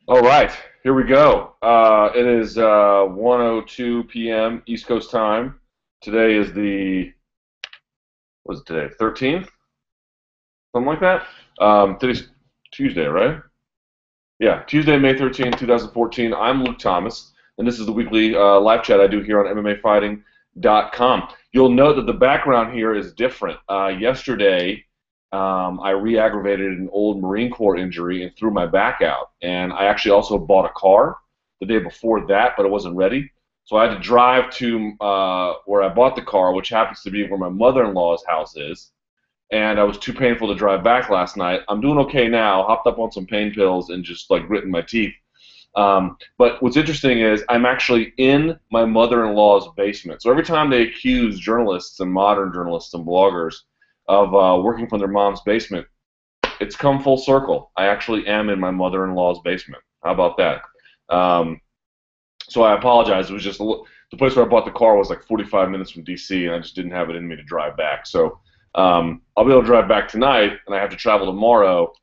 All right, here we go. It is 1:02 p.m. East Coast time. Today is what's it today? 13th? Something like that. Today's Tuesday, right? Yeah, Tuesday, May 13th, 2014. I'm Luke Thomas, and this is the weekly live chat I do here on MMAfighting.com. You'll note that the background here is different. Yesterday, I re-aggravated an old Marine Corps injury and threw my back out. And I actually also bought a car the day before that, but it wasn't ready. So I had to drive to where I bought the car, which happens to be where my mother-in-law's house is. And I was too painful to drive back last night. I'm doing okay now. Hopped up on some pain pills and just like gritting my teeth. But what's interesting is I'm actually in my mother-in-law's basement. So every time they accuse journalists and modern journalists and bloggers of working from their mom's basement, it's come full circle. I actually am in my mother-in-law's basement. How about that? So I apologize. It was just the place where I bought the car was like 45 minutes from D.C., and I just didn't have it in me to drive back. So I'll be able to drive back tonight, and I have to travel tomorrow,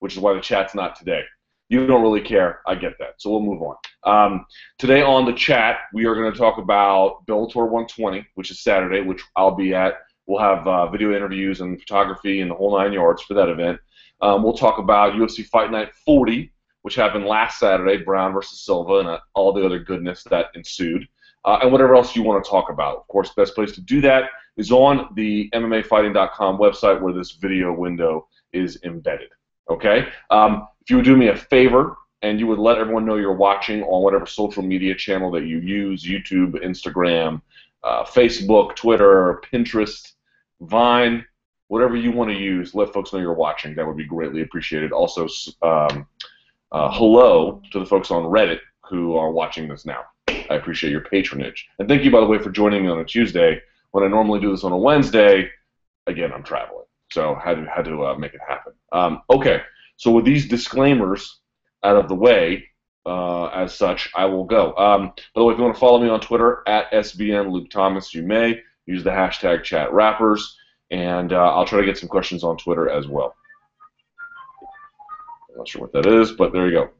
which is why the chat's not today. You don't really care. I get that. So we'll move on. Today on the chat, we are going to talk about Bellator 120, which is Saturday, which I'll be at. We'll have video interviews and photography and the whole 9 yards for that event. We'll talk about UFC Fight Night 40, which happened last Saturday, Brown versus Silva, and all the other goodness that ensued, and whatever else you want to talk about. Of course, the best place to do that is on the MMAfighting.com website where this video window is embedded. Okay? If you would do me a favor and you would let everyone know you're watching on whatever social media channel that you use, YouTube, Instagram, Facebook, Twitter, Pinterest, Vine, whatever you want to use, let folks know you're watching. That would be greatly appreciated. Also, hello to the folks on Reddit who are watching this now. I appreciate your patronage. And thank you, by the way, for joining me on a Tuesday. When I normally do this on a Wednesday, again, I'm traveling. So had to make it happen. Okay, so with these disclaimers out of the way, as such, I will go. By the way, if you want to follow me on Twitter, at SBNLukeThomas, you may. Use the hashtag #ChatRappers, and I'll try to get some questions on Twitter as well. I'm not sure what that is, but there you go.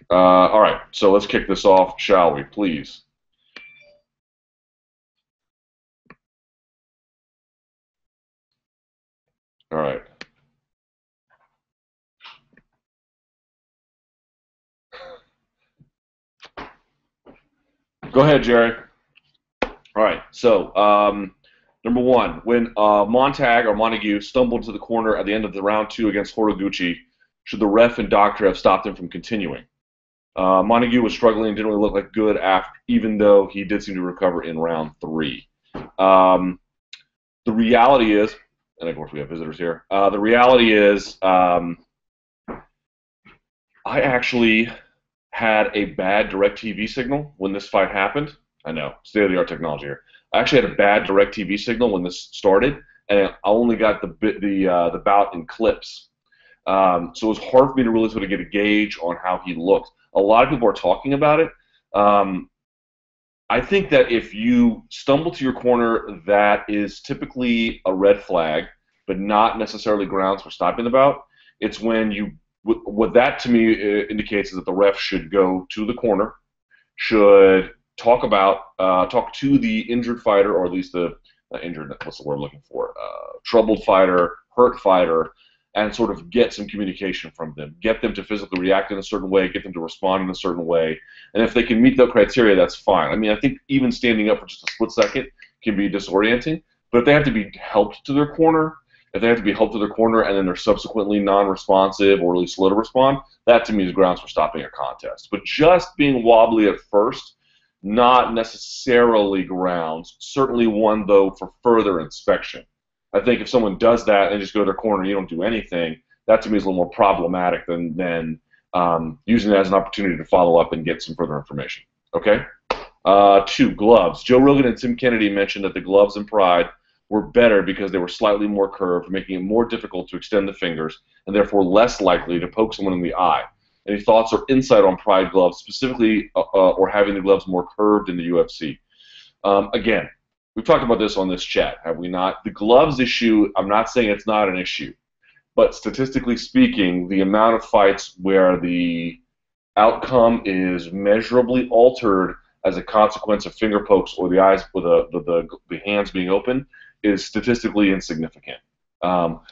All right, so let's kick this off, shall we, please? All right. Go ahead, Jerry. All right, so number one, when Montag or Montague stumbled to the corner at the end of the round 2 against Horiguchi, should the ref and doctor have stopped him from continuing? Montague was struggling and didn't really look like good after, even though he did seem to recover in round 3. The reality is, and of course we have visitors here, the reality is I actually had a bad DirecTV signal when this fight happened. I know, state-of-the-art technology here. I actually had a bad DirecTV signal when this started, and I only got the bout in clips. So it was hard for me to really sort of get a gauge on how he looked. A lot of people are talking about it. I think that if you stumble to your corner, that is typically a red flag, but not necessarily grounds for stopping the bout. It's when you, what that to me indicates is that the ref should go to the corner, should talk to the injured fighter, or at least the injured, what's the word I'm looking for, troubled fighter, hurt fighter, and sort of get some communication from them. Get them to physically react in a certain way, get them to respond in a certain way. And if they can meet that criteria, that's fine. I mean, I think even standing up for just a split second can be disorienting. But if they have to be helped to their corner, and then they're subsequently non-responsive or at least slow to respond, that to me is grounds for stopping a contest. But just being wobbly at first, not necessarily grounds. Certainly one, though, for further inspection. I think if someone does that and just go to their corner and you don't do anything, that to me is a little more problematic than using it as an opportunity to follow up and get some further information. Okay? 2, gloves. Joe Rogan and Tim Kennedy mentioned that the gloves in Pride were better because they were slightly more curved, making it more difficult to extend the fingers and therefore less likely to poke someone in the eye. Any thoughts or insight on Pride gloves, specifically or having the gloves more curved in the UFC? Again, we've talked about this on this chat, have we not? The gloves issue, I'm not saying it's not an issue, but statistically speaking, the amount of fights where the outcome is measurably altered as a consequence of finger pokes or the eyes or the hands being open is statistically insignificant.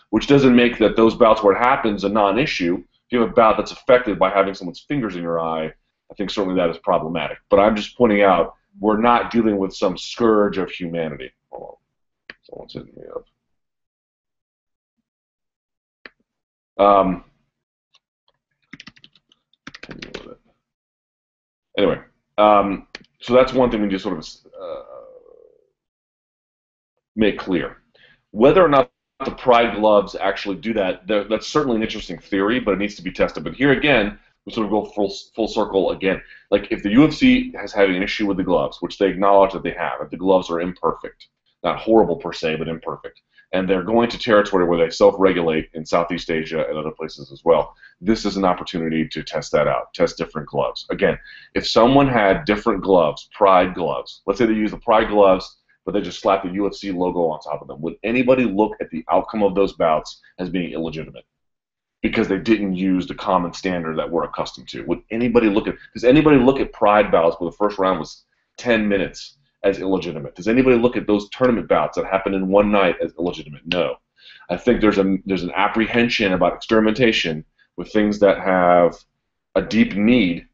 Which doesn't make that those bouts where it happens a non-issue. If you have a bout that's affected by having someone's fingers in your eye, I think certainly that is problematic. But I'm just pointing out we're not dealing with some scourge of humanity. Hold on. Someone's hitting me up. Anyway, so that's one thing we just sort of make clear. Whether or not the Pride gloves actually do that, that's certainly an interesting theory, but it needs to be tested. But here again, we sort of go full circle again. Like if the UFC has having an issue with the gloves, which they acknowledge that they have, if the gloves are imperfect, not horrible per se, but imperfect, and they're going to territory where they self-regulate in Southeast Asia and other places as well, this is an opportunity to test that out, test different gloves. Again, if someone had different gloves, Pride gloves, let's say they use the Pride gloves, but they just slap the UFC logo on top of them, would anybody look at the outcome of those bouts as being illegitimate? Because they didn't use the common standard that we're accustomed to. Would anybody look at, does anybody look at Pride bouts where the first round was 10 minutes as illegitimate? Does anybody look at those tournament bouts that happened in one night as illegitimate? No. I think there's an apprehension about experimentation with things that have a deep need,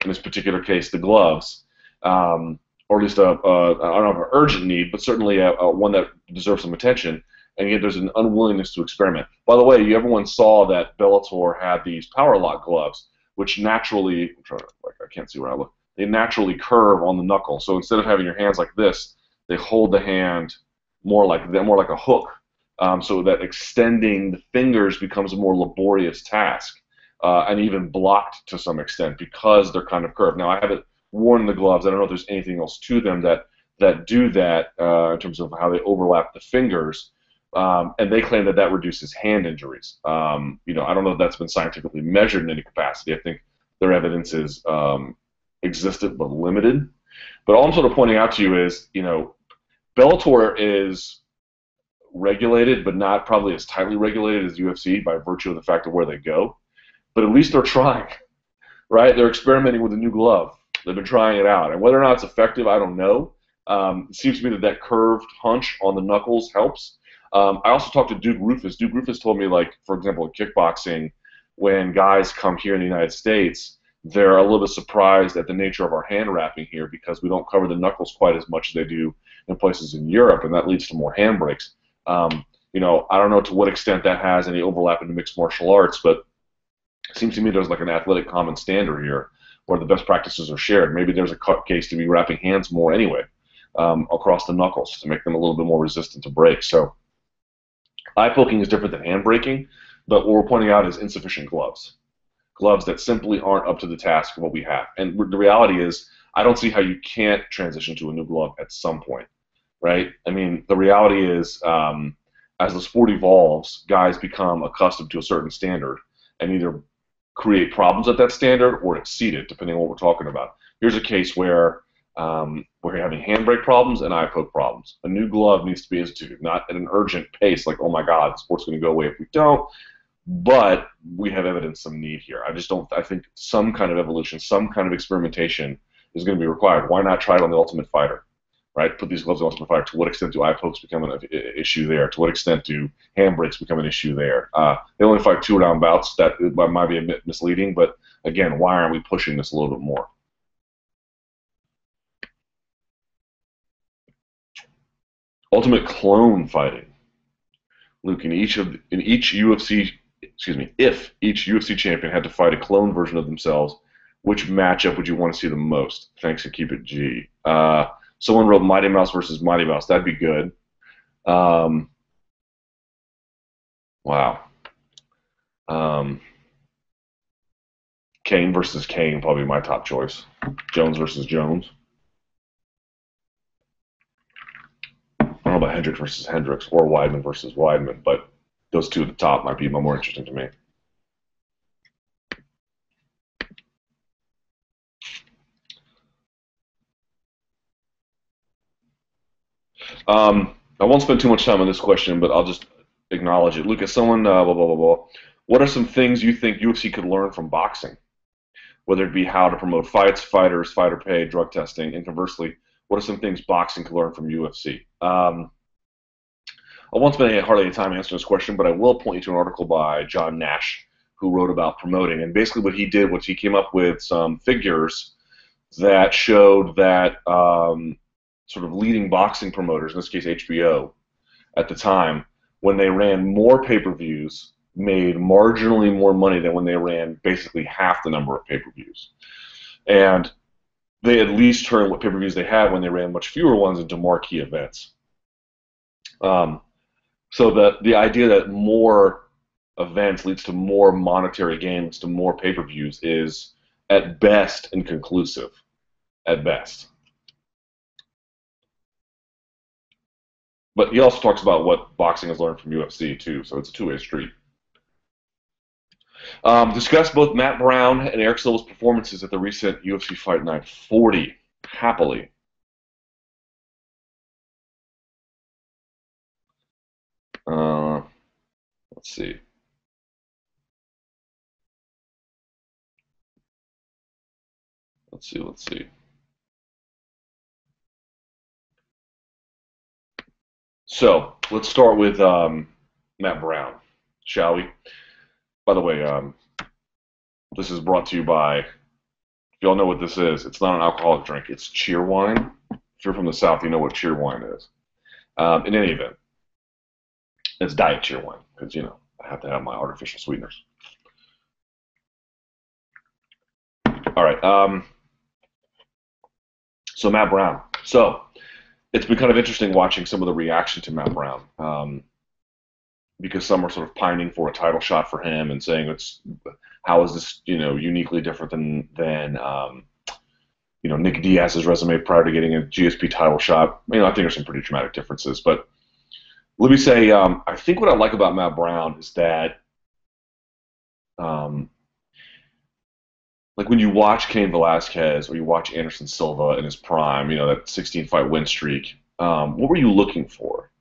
in this particular case, the gloves, or at least I don't know, an urgent need, but certainly one that deserves some attention. And yet there's an unwillingness to experiment. By the way, everyone saw that Bellator had these power lock gloves, which naturally, I can't see where I look, they naturally curve on the knuckle. So instead of having your hands like this, they hold the hand more like a hook, so that extending the fingers becomes a more laborious task, and even blocked to some extent because they're kind of curved. Now, I haven't worn the gloves. I don't know if there's anything else to them that do that in terms of how they overlap the fingers. And they claim that reduces hand injuries. I don't know if that's been scientifically measured in any capacity. I think their evidence is existent but limited. But all I'm sort of pointing out to you is, Bellator is regulated, but not probably as tightly regulated as UFC by virtue of the fact of where they go. But at least they're trying, right? They're experimenting with a new glove. They've been trying it out. And whether or not it's effective, I don't know. It seems to me that curved hunch on the knuckles helps. I also talked to Duke Rufus. Duke Rufus told me, like, for example, in kickboxing, when guys come here in the United States, they're a little bit surprised at the nature of our hand wrapping here because we don't cover the knuckles quite as much as they do in places in Europe, and that leads to more hand breaks. I don't know to what extent that has any overlap into mixed martial arts, but it seems to me there's like an athletic common standard here where the best practices are shared. Maybe there's a case to be wrapping hands more anyway across the knuckles to make them a little bit more resistant to break. So eye poking is different than hand breaking, but what we're pointing out is insufficient gloves. Gloves that simply aren't up to the task of what we have. And the reality is, I don't see how you can't transition to a new glove at some point, right? I mean, the reality is, as the sport evolves, guys become accustomed to a certain standard and either create problems at that standard or exceed it, depending on what we're talking about. Here's a case where we're having handbrake problems and eye poke problems. A new glove needs to be instituted, not at an urgent pace, like, oh my God, the sport's going to go away if we don't. But we have evidence some need here. I think some kind of evolution, some kind of experimentation is going to be required. Why not try it on the Ultimate Fighter, right? Put these gloves on the Ultimate Fighter. To what extent do eye pokes become an issue there? To what extent do handbrakes become an issue there? They only fight 2-round bouts. That might be a bit misleading, but again, why aren't we pushing this a little bit more? Ultimate clone fighting. Luke, if each UFC champion had to fight a clone version of themselves, which matchup would you want to see the most? Thanks and keep it G. Someone wrote Mighty Mouse versus Mighty Mouse. That'd be good. Wow. Kane versus Kane, probably my top choice. Jones versus Jones. I don't know about Hendricks versus Hendricks or Weidman versus Weidman, but those two at the top might be more interesting to me. I won't spend too much time on this question, but I'll just acknowledge it. Lucas, someone, blah, blah, blah, blah. What are some things you think UFC could learn from boxing? whether it be how to promote fights, fighters, fighter pay, drug testing, and conversely, what are some things boxing can learn from UFC? I won't spend hardly any time answering this question, but I will point you to an article by John Nash, who wrote about promoting. And basically what he did was he came up with some figures that showed that sort of leading boxing promoters, in this case HBO, at the time, when they ran more pay-per-views, made marginally more money than when they ran basically half the number of pay-per-views. And they at least turned what pay-per-views they had when they ran much fewer ones into marquee events. So the idea that more events leads to more monetary gain, leads to more pay-per-views is at best inconclusive. At best. But he also talks about what boxing has learned from UFC too, so it's a two-way street. Discuss both Matt Brown and Erick Silva's performances at the recent UFC Fight Night 40, happily. Let's see. Let's see. So let's start with Matt Brown, shall we? By the way, this is brought to you by, if y'all know what this is, it's not an alcoholic drink, it's cheer wine. If you're from the South, you know what cheer wine is. In any event, it's diet cheer wine, because, you know, I have to have my artificial sweeteners. All right, so Matt Brown. So it's been kind of interesting watching some of the reaction to Matt Brown, because some are sort of pining for a title shot for him and saying how is this, you know, uniquely different than you know, Nick Diaz's resume prior to getting a GSP title shot. You know, I think there's some pretty dramatic differences, but let me say, I think what I like about Matt Brown is that, like when you watch Cain Velasquez or you watch Anderson Silva in his prime, you know, that 16-fight win streak, what were you looking for?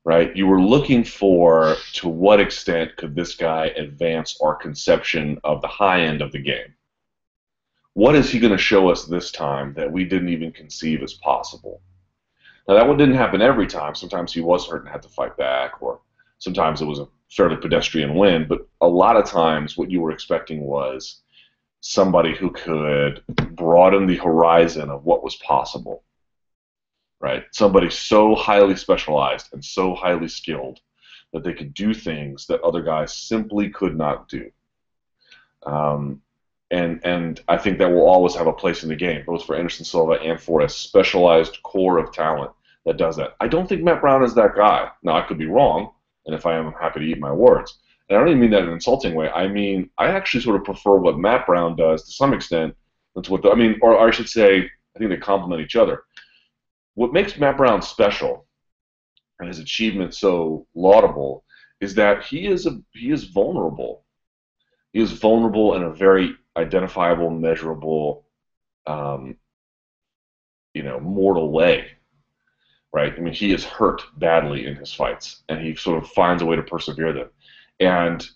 Right? You were looking for, to what extent could this guy advance our conception of the high end of the game? What is he going to show us this time that we didn't even conceive as possible? Now, that one didn't happen every time. Sometimes he was hurt and had to fight back, or sometimes it was a fairly pedestrian win, but a lot of times what you were expecting was somebody who could broaden the horizon of what was possible. Right? Somebody so highly specialized and so highly skilled that they could do things that other guys simply could not do. And I think that will always have a place in the game, both for Anderson Silva and for a specialized core of talent that does that. I don't think Matt Brown is that guy. Now, I could be wrong, and if I am, I'm happy to eat my words. And I don't even mean that in an insulting way. I mean, I actually sort of prefer what Matt Brown does to some extent. That's what or I should say, I think they complement each other. What makes Matt Brown special and his achievement so laudable is that he is vulnerable. He is vulnerable in a very identifiable, measurable, you know, mortal way. Right? I mean, he is hurt badly in his fights, and he sort of finds a way to persevere them. And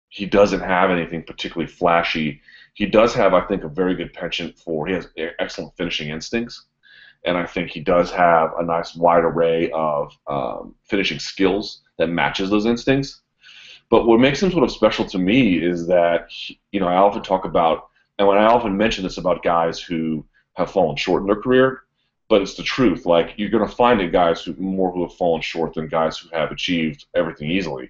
he doesn't have anything particularly flashy. He does have, I think, a very good penchant for. He has excellent finishing instincts. And I think he does have a nice wide array of finishing skills that matches those instincts. But what makes him sort of special to me is that, you know, I often talk about, and when I often mention this about guys who have fallen short in their career, but it's the truth. Like, you're going to find it guys who have fallen short than guys who have achieved everything easily,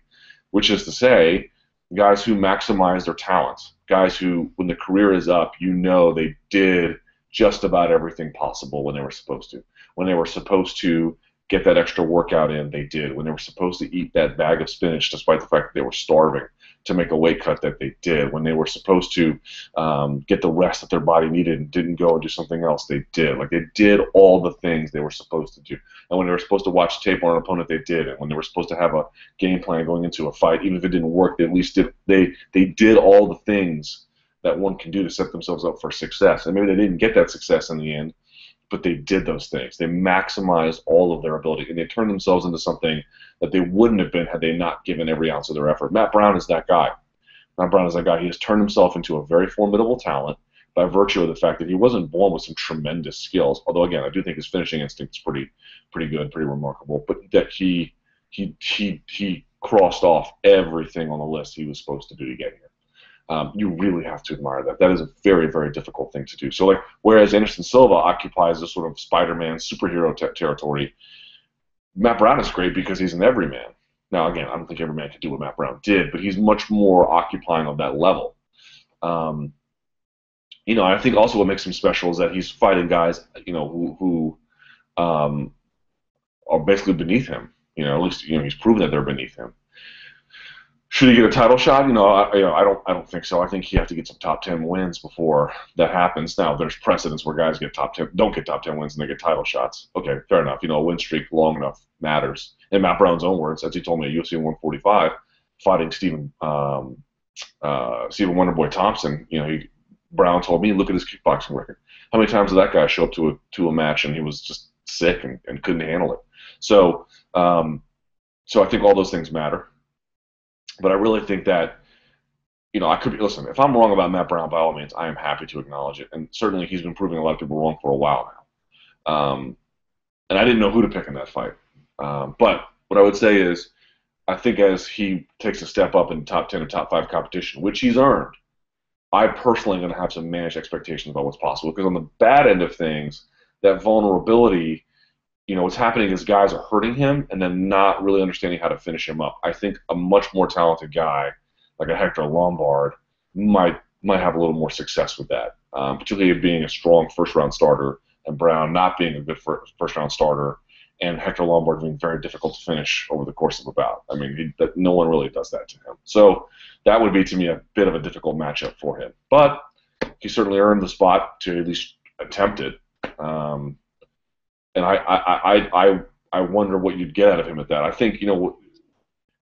which is to say, guys who maximize their talents, guys who, when the career is up, you know they did just about everything possible when they were supposed to. When they were supposed to get that extra workout in, they did. When they were supposed to eat that bag of spinach despite the fact that they were starving to make a weight cut, that they did. When they were supposed to get the rest that their body needed and didn't go and do something else, they did. Like, they did all the things they were supposed to do. And when they were supposed to watch tape on an opponent, they did it. When they were supposed to have a game plan going into a fight, even if it didn't work, they at least did. They did all the things that one can do to set themselves up for success. And maybe they didn't get that success in the end, but they did those things. They maximized all of their ability, and they turned themselves into something that they wouldn't have been had they not given every ounce of their effort. Matt Brown is that guy. Matt Brown is that guy. He has turned himself into a very formidable talent by virtue of the fact that he wasn't born with some tremendous skills. Although, again, I do think his finishing instinct is pretty good, pretty remarkable. But that he crossed off everything on the list he was supposed to do to get here. You really have to admire that. That is a very, very difficult thing to do. So, like, whereas Anderson Silva occupies this sort of Spider-Man superhero territory, Matt Brown is great because he's an everyman. Now, again, I don't think every man can do what Matt Brown did, but he's much more occupying of that level. I think also what makes him special is that he's fighting guys, who are basically beneath him. At least he's proven that they're beneath him. Should he get a title shot? I don't think so. I think you have to get some top 10 wins before that happens. Now, there's precedents where guys don't get top 10 wins and they get title shots. Okay, fair enough. A win streak long enough matters. In Matt Brown's own words, as he told me at UFC 145, fighting Stephen Wonderboy Thompson, Brown told me, look at his kickboxing record. How many times did that guy show up to a match and he was just sick and couldn't handle it? So I think all those things matter. But I really think that, listen, if I'm wrong about Matt Brown, by all means, I am happy to acknowledge it. And certainly he's been proving a lot of people wrong for a while now. And I didn't know who to pick in that fight. But what I would say is, I think as he takes a step up in top 10 or top 5 competition, which he's earned, I personally am going to have some managed expectations about what's possible. Because on the bad end of things, that vulnerability, what's happening is guys are hurting him and then not really understanding how to finish him up. I think a much more talented guy, like a Hector Lombard, might have a little more success with that, particularly being a strong first-round starter and Brown not being a good first-round starter and Hector Lombard being very difficult to finish over the course of a bout. I mean, no one really does that to him. So that would be, to me, a bit of a difficult matchup for him. But he certainly earned the spot to at least attempt it. And I wonder what you'd get out of him at that. I think,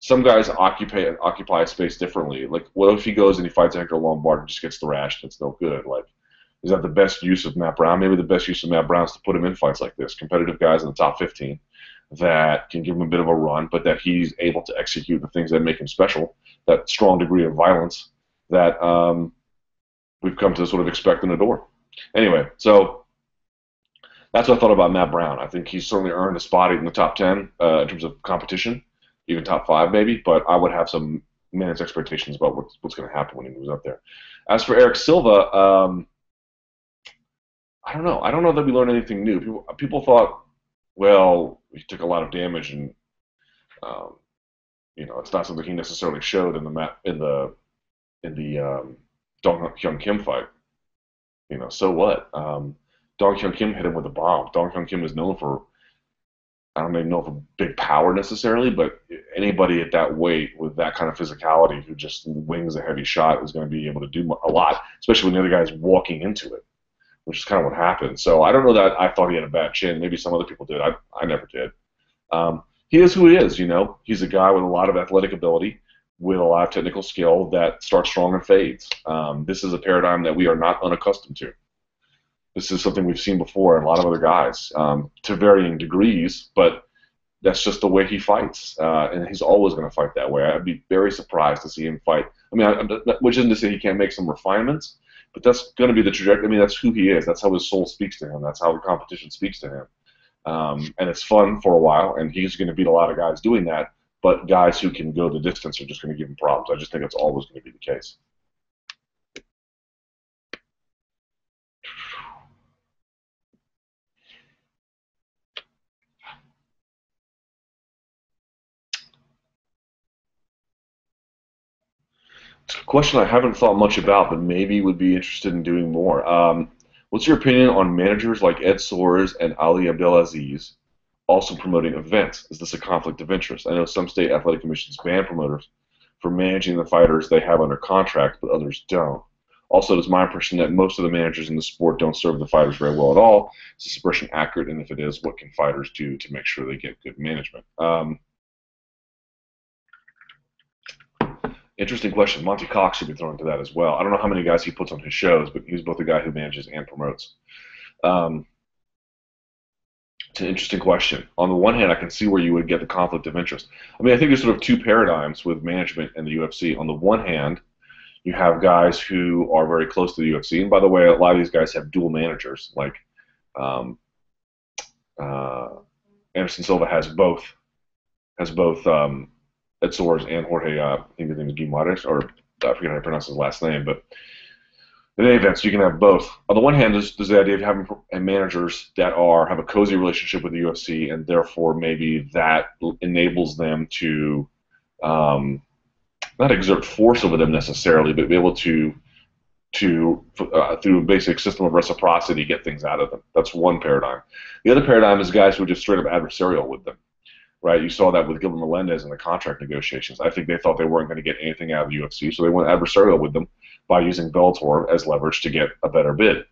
some guys occupy a space differently. Like, what if he goes and he fights Hector Lombard and just gets thrashed and it's no good? Like, is that the best use of Matt Brown? Maybe the best use of Matt Brown is to put him in fights like this, competitive guys in the top 15 that can give him a bit of a run, but that he's able to execute the things that make him special, that strong degree of violence that we've come to sort of expect and adore. Anyway, so that's what I thought about Matt Brown. I think he's certainly earned a spot in the top 10 in terms of competition, even top 5 maybe, but I would have some managed expectations about what's going to happen when he moves up there. As for Erick Silva, I don't know. I don't know that we learned anything new. People thought, well, he took a lot of damage, and it's not something he necessarily showed in the Dong Hyun Kim fight. So what? Dong Hyun Kim hit him with a bomb. Dong Hyun Kim is known for, I don't even know if a big power necessarily, but anybody at that weight with that kind of physicality who just wings a heavy shot is going to be able to do a lot, especially when the other guy's walking into it, which is kind of what happened. So I don't know that I thought he had a bad chin. Maybe some other people did. I never did. He is who he is, He's a guy with a lot of athletic ability, with a lot of technical skill that starts strong and fades. This is a paradigm that we are not unaccustomed to. This is something we've seen before in a lot of other guys, to varying degrees, but that's just the way he fights, and he's always going to fight that way. I'd be very surprised to see him fight. I mean, which isn't to say he can't make some refinements, but that's going to be the trajectory. I mean, that's who he is. That's how his soul speaks to him. That's how the competition speaks to him. And it's fun for a while, and he's going to beat a lot of guys doing that, but guys who can go the distance are just going to give him problems. I just think that's always going to be the case. It's a question I haven't thought much about, but maybe would be interested in doing more. What's your opinion on managers like Ed Soares and Ali Abdelaziz also promoting events? Is this a conflict of interest? I know some state athletic commissions ban promoters for managing the fighters they have under contract, but others don't. Also, it's my impression that most of the managers in the sport don't serve the fighters very well at all. Is this impression accurate? And if it is, what can fighters do to make sure they get good management? Interesting question. Monty Cox should be thrown into that as well. I don't know how many guys he puts on his shows, but he's both a guy who manages and promotes. It's an interesting question. On the one hand, I can see where you would get the conflict of interest. I mean, I think there's sort of two paradigms with management and the UFC. On the one hand, You have guys who are very close to the UFC, and by the way, a lot of these guys have dual managers. Like um, uh, Anderson Silva has both Ed Soares and Jorge. I think his name is Guimaraes, or I forget how to pronounce his last name, but in any event, so you can have both. On the one hand, there's the idea of having managers that have a cozy relationship with the UFC, and therefore maybe that enables them to not exert force over them necessarily, but be able to through a basic system of reciprocity, get things out of them. That's one paradigm. The other paradigm is guys who are just straight up adversarial with them. Right, you saw that with Gilbert Melendez in the contract negotiations. I think they thought they weren't going to get anything out of the UFC, so they went adversarial with them by using Bellator as leverage to get a better bid,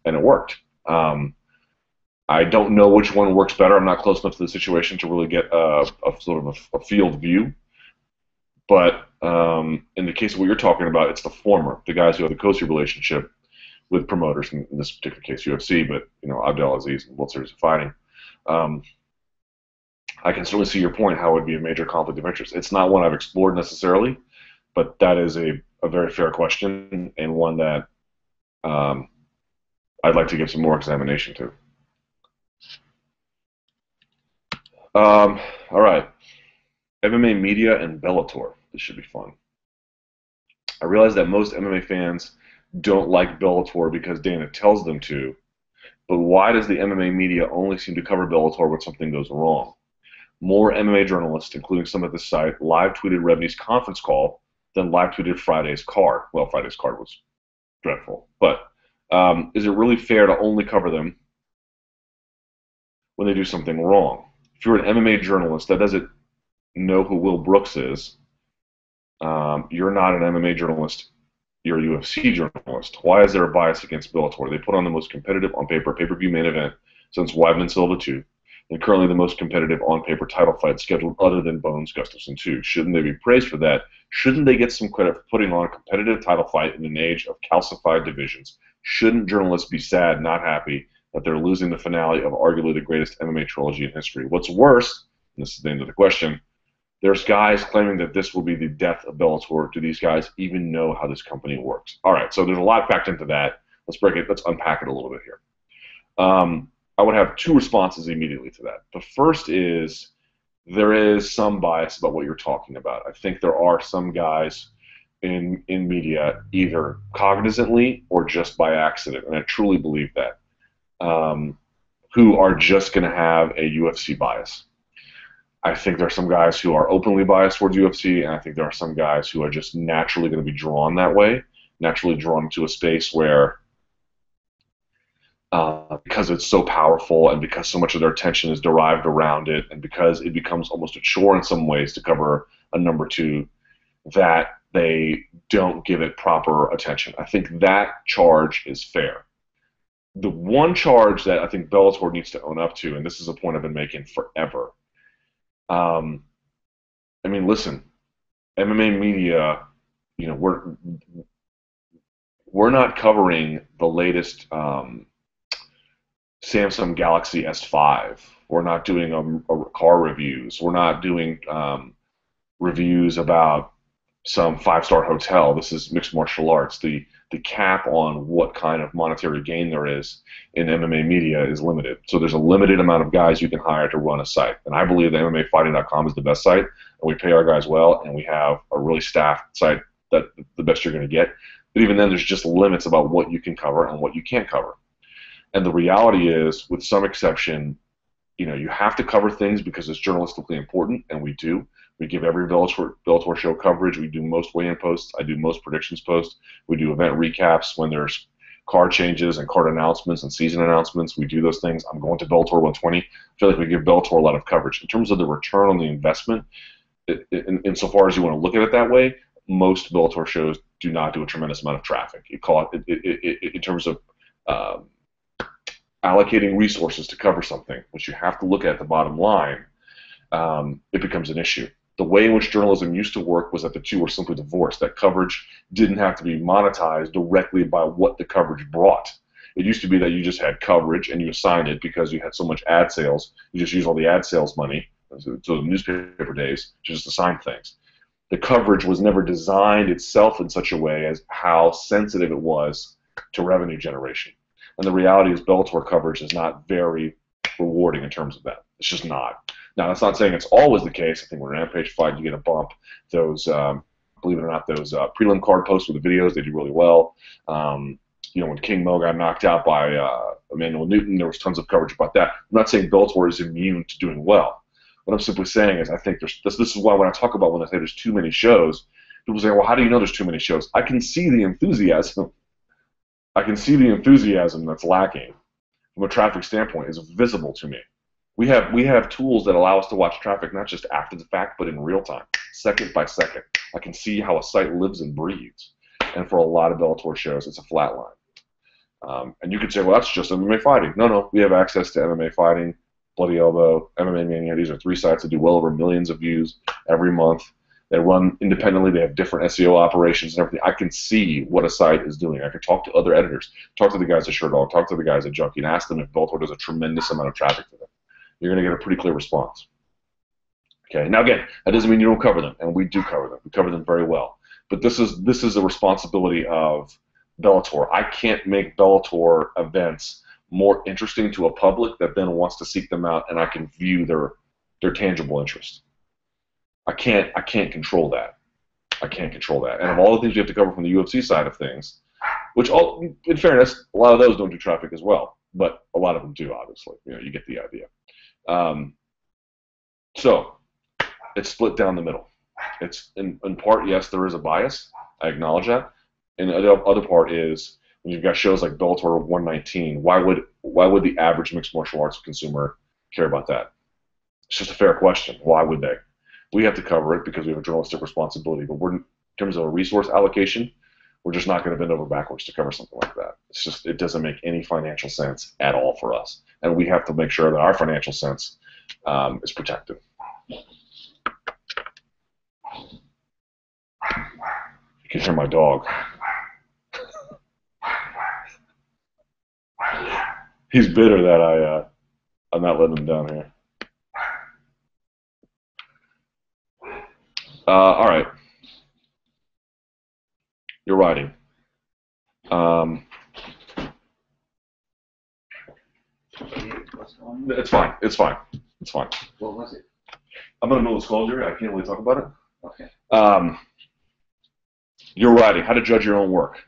and it worked. I don't know which one works better. I'm not close enough to the situation to really get a sort of a field view. But in the case of what you're talking about, it's the former, the guys who have the cozy relationship with promoters, in this particular case UFC, but Abdelaziz and World Series of Fighting. I can certainly see your point, how it would be a major conflict of interest. It's not one I've explored necessarily, but that is a very fair question, and one that I'd like to give some more examination to. All right. MMA media and Bellator. This should be fun. I realize that most MMA fans don't like Bellator because Dana tells them to, but why does the MMA media only seem to cover Bellator when something goes wrong? More MMA journalists, including some at the site, live tweeted Rebney's conference call than live tweeted Friday's card. Well, Friday's card was dreadful. But is it really fair to only cover them when they do something wrong? If you're an MMA journalist that doesn't know who Will Brooks is, you're not an MMA journalist. You're a UFC journalist. Why is there a bias against Bellator? They put on the most competitive on-paper pay-per-view main event since Weidman Silva 2. And currently the most competitive on-paper title fight scheduled other than Bones Gustafsson 2. Shouldn't they be praised for that? Shouldn't they get some credit for putting on a competitive title fight in an age of calcified divisions? Shouldn't journalists be sad, not happy, that they're losing the finale of arguably the greatest MMA trilogy in history? What's worse, and this is the end of the question, there's guys claiming that this will be the death of Bellator. Do these guys even know how this company works? All right, so there's a lot packed into that. Let's unpack it a little bit here. I would have two responses immediately to that. The first is there is some bias about what you're talking about. I think there are some guys in media, either cognizantly or just by accident, and I truly believe that, who are just going to have a UFC bias. I think there are some guys who are openly biased towards UFC, and I think there are some guys who are just naturally going to be drawn that way, naturally drawn to a space where because it's so powerful and because so much of their attention is derived around it and because it becomes almost a chore in some ways to cover a number two, that they don't give it proper attention. I think that charge is fair. The one charge that I think Bellator needs to own up to, and this is a point I've been making forever, I mean, listen, MMA media, we're not covering the latest Samsung Galaxy S5. We're not doing car reviews. We're not doing reviews about some five-star hotel. This is mixed martial arts. The cap on what kind of monetary gain there is in MMA media is limited. So there's a limited amount of guys you can hire to run a site. And I believe that MMAfighting.com is the best site, and we pay our guys well, and we have a really staffed site that the best you're going to get. But even then, there's just limits about what you can cover and what you can't cover. And the reality is, with some exception, you have to cover things because it's journalistically important, and we do. We give every Bellator show coverage. We do most weigh-in posts. I do most predictions posts. We do event recaps when there's card changes and card announcements and season announcements. We do those things. I'm going to Bellator 120. I feel like we give Bellator a lot of coverage. In terms of the return on the investment, insofar as you want to look at it that way, most Bellator shows do not do a tremendous amount of traffic. In terms of allocating resources to cover something, which you have to look at the bottom line, it becomes an issue. The way in which journalism used to work was that the two were simply divorced. That coverage didn't have to be monetized directly by what the coverage brought. It used to be that you just had coverage and you assigned it because you had so much ad sales. You just use all the ad sales money, so the newspaper days, to just assign things. the coverage was never designed itself in such a way as how sensitive it was to revenue generation. And the reality is Bellator coverage is not very rewarding in terms of that. It's just not. Now, that's not saying it's always the case. I think when Rampage fight, you get a bump. Those, believe it or not, those prelim card posts with the videos, they do really well. When King Mo got knocked out by Emmanuel Newton, there was tons of coverage about that. I'm not saying Bellator is immune to doing well. What I'm simply saying is I think this is why when I talk about when I say there's too many shows, people say, well, how do you know there's too many shows? I can see the enthusiasm. I can see the enthusiasm that's lacking from a traffic standpoint is visible to me. We have tools that allow us to watch traffic not just after the fact, but in real time, second by second. I can see how a site lives and breathes. And for a lot of Bellator shows, it's a flat line. And you could say, well, that's just MMA fighting. No, we have access to MMA fighting, Bloody Elbow, MMA Mania. These are 3 sites that do well over millions of views every month. They run independently. They have different SEO operations and everything. I can see what a site is doing. I can talk to other editors, talk to the guys at Sherdog, talk to the guys at Junkie, and ask them if Bellator does a tremendous amount of traffic for them. You're going to get a pretty clear response. Okay. Now, again, that doesn't mean you don't cover them, and we do cover them. We cover them very well. But this is a responsibility of Bellator. I can't make Bellator events more interesting to a public that then wants to seek them out, and I can view their tangible interest. I can't control that. I can't control that. And of all the things you have to cover from the UFC side of things, which in fairness, a lot of those don't do traffic as well, but a lot of them do, obviously. You get the idea. So it's split down the middle. It's in part, yes, there is a bias. I acknowledge that. And the other part is when you've got shows like Bellator 119, why would the average mixed martial arts consumer care about that? It's just a fair question. Why would they? We have to cover it because we have a journalistic responsibility, but in terms of a resource allocation, we're just not going to bend over backwards to cover something like that. It doesn't make any financial sense at all for us, and we have to make sure that our financial sense is protected. You can hear my dog. He's bitter that I'm not letting him down here. All right. You're writing. It's fine. It's fine. It's fine. What was it? I'm in the middle of school, Jerry. I can't really talk about it. Okay. You're writing. How to judge your own work.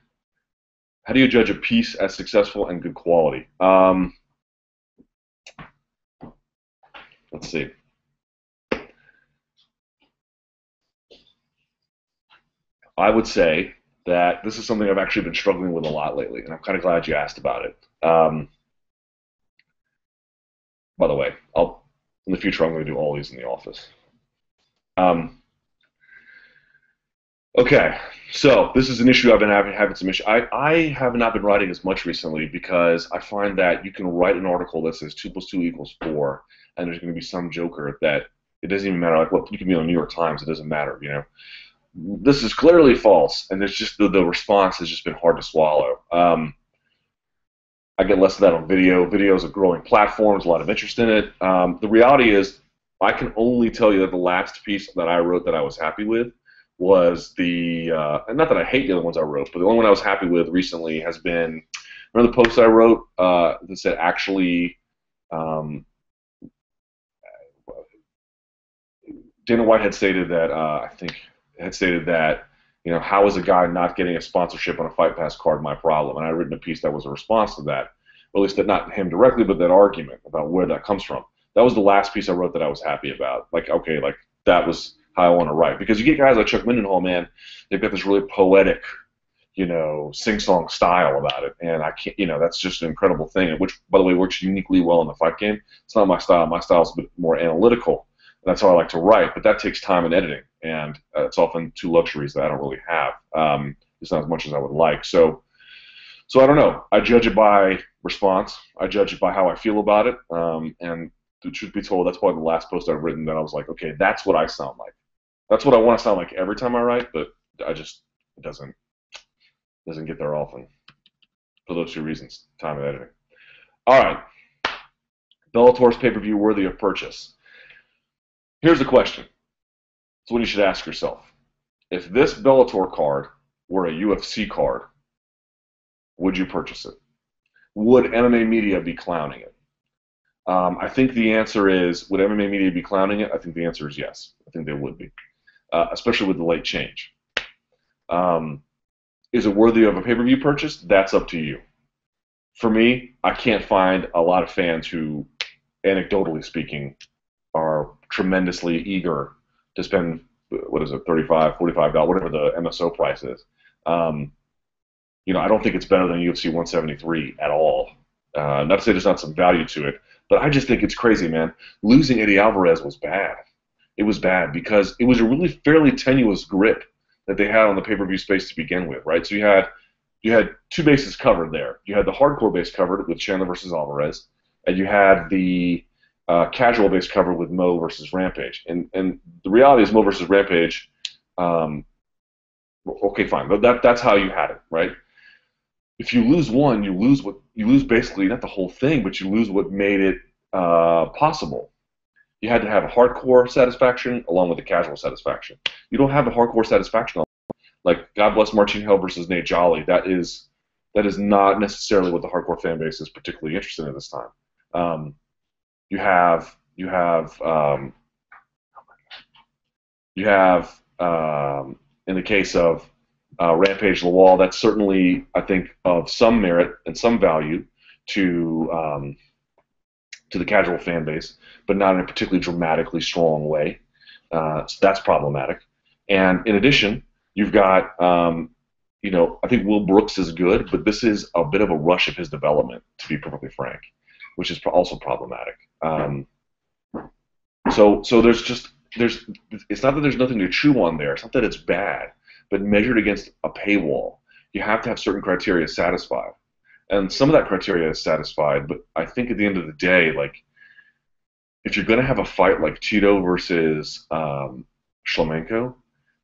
How do you judge a piece as successful and good quality? Let's see. I would say that this is something I've actually been struggling with a lot lately, and I'm kind of glad you asked about it. By the way, in the future I'm going to do all these in the office. Okay, so this is an issue I've been having some issue. I have not been writing as much recently because I find that you can write an article that says 2 + 2 = 4, and there's going to be some joker that it doesn't even matter. Like, what you can be on the New York Times, it doesn't matter. This is clearly false, and it's just the response has just been hard to swallow. I get less of that on video. Video is a growing platform. There's a lot of interest in it. The reality is, I can only tell you that the last piece that I wrote that I was happy with was and not that I hate the other ones I wrote, but the only one I was happy with recently has been, remember the post I wrote that said actually, Dana White had stated that, how is a guy not getting a sponsorship on a Fight Pass card my problem? And I written a piece that was a response to that, or at least not him directly, but that argument about where that comes from. That was the last piece I wrote that I was happy about. That was how I want to write. Because you get guys like Chuck Mindenhall, man, they've got this really poetic, sing-song style about it. And I can't, that's just an incredible thing, which, by the way, works uniquely well in the fight game. It's not my style. My style is a bit more analytical. That's how I like to write, but that takes time and editing, and it's often two luxuries that I don't really have. It's not as much as I would like. So I don't know. I judge it by response. I judge it by how I feel about it. And the truth be told, that's probably the last post I've written that I was like, okay, that's what I sound like. That's what I want to sound like every time I write, but it doesn't get there often for those 2 reasons, time and editing. All right. Bellator's pay-per-view worthy of purchase. Here's the question. It's one you should ask yourself. if this Bellator card were a UFC card, would you purchase it? Would MMA media be clowning it? I think the answer is, would MMA media be clowning it? I think the answer is yes. I think they would be, especially with the late change. Is it worthy of a pay-per-view purchase? That's up to you. For me, I can't find a lot of fans who, anecdotally speaking, are tremendously eager to spend, what is it, $35, $45, whatever the MSO price is. I don't think it's better than UFC 173 at all. Not to say there's not some value to it, but I just think it's crazy, man. Losing Eddie Alvarez was bad. It was bad because it was a really fairly tenuous grip that they had on the pay-per-view space to begin with, right? So you had two bases covered there. You had the hardcore base covered with Chandler versus Alvarez, and you had the casual base covered with Mo versus Rampage. And the reality is Mo versus Rampage, okay, fine, but that's how you had it, right? If you lose one, you lose basically not the whole thing, but you lose what made it possible. You had to have a hardcore satisfaction along with the casual satisfaction. You don't have the hardcore satisfaction. Like, God bless Martin Hill versus Nate Jolly. That is not necessarily what the hardcore fan base is particularly interested in at this time. You have in the case of Rampage Lawal, that's certainly, I think, of some merit and some value to the casual fan base, but not in a particularly dramatically strong way. So that's problematic. And in addition, you've got, I think Will Brooks is good, but this is a bit of a rush of his development, to be perfectly frank, which is also problematic. So it's not that there's nothing to chew on there. It's not that it's bad, but measured against a paywall, you have to have certain criteria satisfied. And some of that criteria is satisfied, but I think at the end of the day, like, if you're going to have a fight like Tito versus Shlemenko,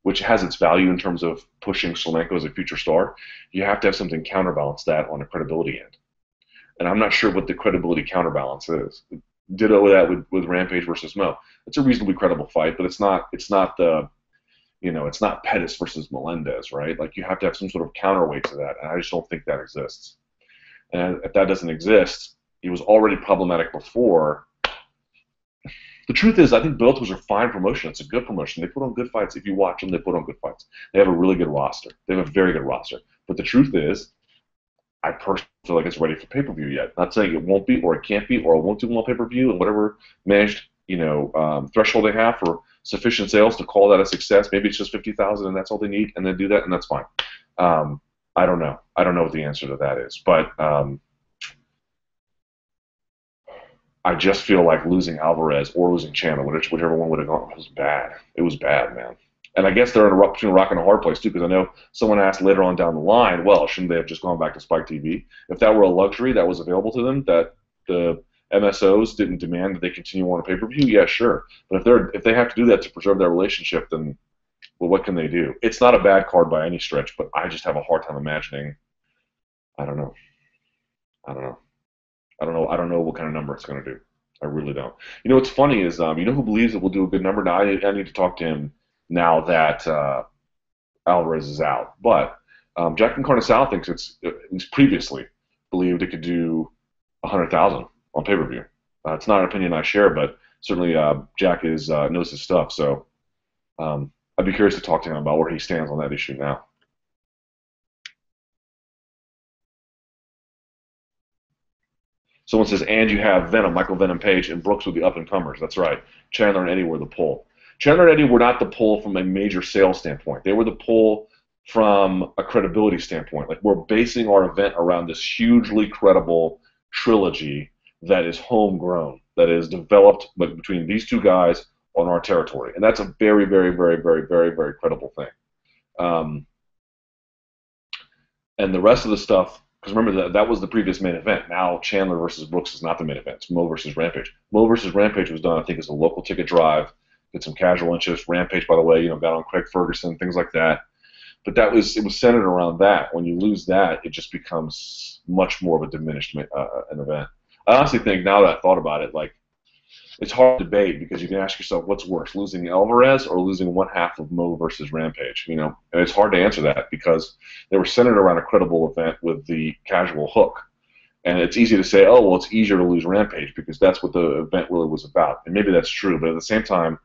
which has its value in terms of pushing Shlemenko as a future star, you have to have something counterbalance that on a credibility end. And I'm not sure what the credibility counterbalance is. Ditto that with Rampage versus Mo. It's a reasonably credible fight, but it's not Pettis versus Melendez, right? Like, you have to have some sort of counterweight to that, and I just don't think that exists. And if that doesn't exist, it was already problematic before. The truth is, I think Bellator's a fine promotion. It's a good promotion. They put on good fights. If you watch them, they put on good fights. They have a really good roster. They have a very good roster. But the truth is, I personally feel like it's ready for pay-per-view yet. Not saying it won't be, or it can't be, or it won't do well pay-per-view, and whatever managed, threshold they have for sufficient sales to call that a success. Maybe it's just 50,000, and that's all they need, and then do that, and that's fine. I don't know. I don't know what the answer to that is, but I just feel like losing Alvarez or losing Chandler, whichever one would have gone, was bad. It was bad, man. And I guess they're in between a rock and a hard place, too, because I know someone asked later on down the line, well, shouldn't they have just gone back to Spike TV? If that were a luxury that was available to them, that the MSOs didn't demand that they continue on a pay-per-view, yeah, sure. But if they have to do that to preserve their relationship, then, well, what can they do? It's not a bad card by any stretch, but I just have a hard time imagining. I don't know what kind of number it's going to do. I really don't. What's funny is, who believes it will do a good number? Now, I need to talk to him now that Alvarez is out. But Jack Encarnacion thinks at least previously, believed it could do 100,000 on pay-per-view. It's not an opinion I share, but certainly Jack knows his stuff. So I'd be curious to talk to him about where he stands on that issue now. Someone says, and you have Venom, Michael Venom Page, and Brooks with the up-and-comers. That's right. Chandler and Eddie were the pull. Chandler and Eddie were not the pull from a major sales standpoint. They were the pull from a credibility standpoint. Like, we're basing our event around this hugely credible trilogy that is homegrown, that is developed between these two guys on our territory. And that's a very, very, very, very, very, very credible thing. And the rest of the stuff, because remember, that was the previous main event. Now Chandler versus Brooks is not the main event. It's Mo versus Rampage. Mo versus Rampage was done, I think, as a local ticket drive. Did some casual interest. Rampage, by the way, got on Craig Ferguson, things like that. But it was centered around that. When you lose that, it just becomes much more of a diminished an event. I honestly think, now that I thought about it, like, it's hard to debate because you can ask yourself what's worse, losing Alvarez or losing one half of Mo versus Rampage. And it's hard to answer that because they were centered around a credible event with the casual hook. And it's easy to say, oh, well, it's easier to lose Rampage because that's what the event really was about. And maybe that's true, but at the same time,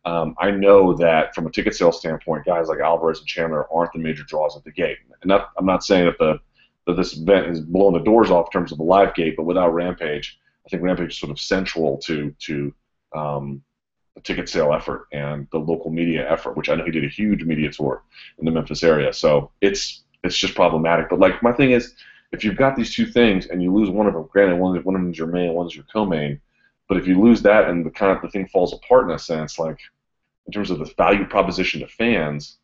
I know that from a ticket sales standpoint, guys like Alvarez and Chandler aren't the major draws at the gate. And I'm not saying that this event is blowing the doors off in terms of the live gate, but without Rampage, I think Rampage is sort of central to the ticket sale effort and the local media effort, which I know he did a huge media tour in the Memphis area. So it's just problematic. But like my thing is, if you've got these two things and you lose one of them, granted one of them is your main, one is your co-main, but if you lose that and the thing falls apart in a sense, like in terms of the value proposition to fans,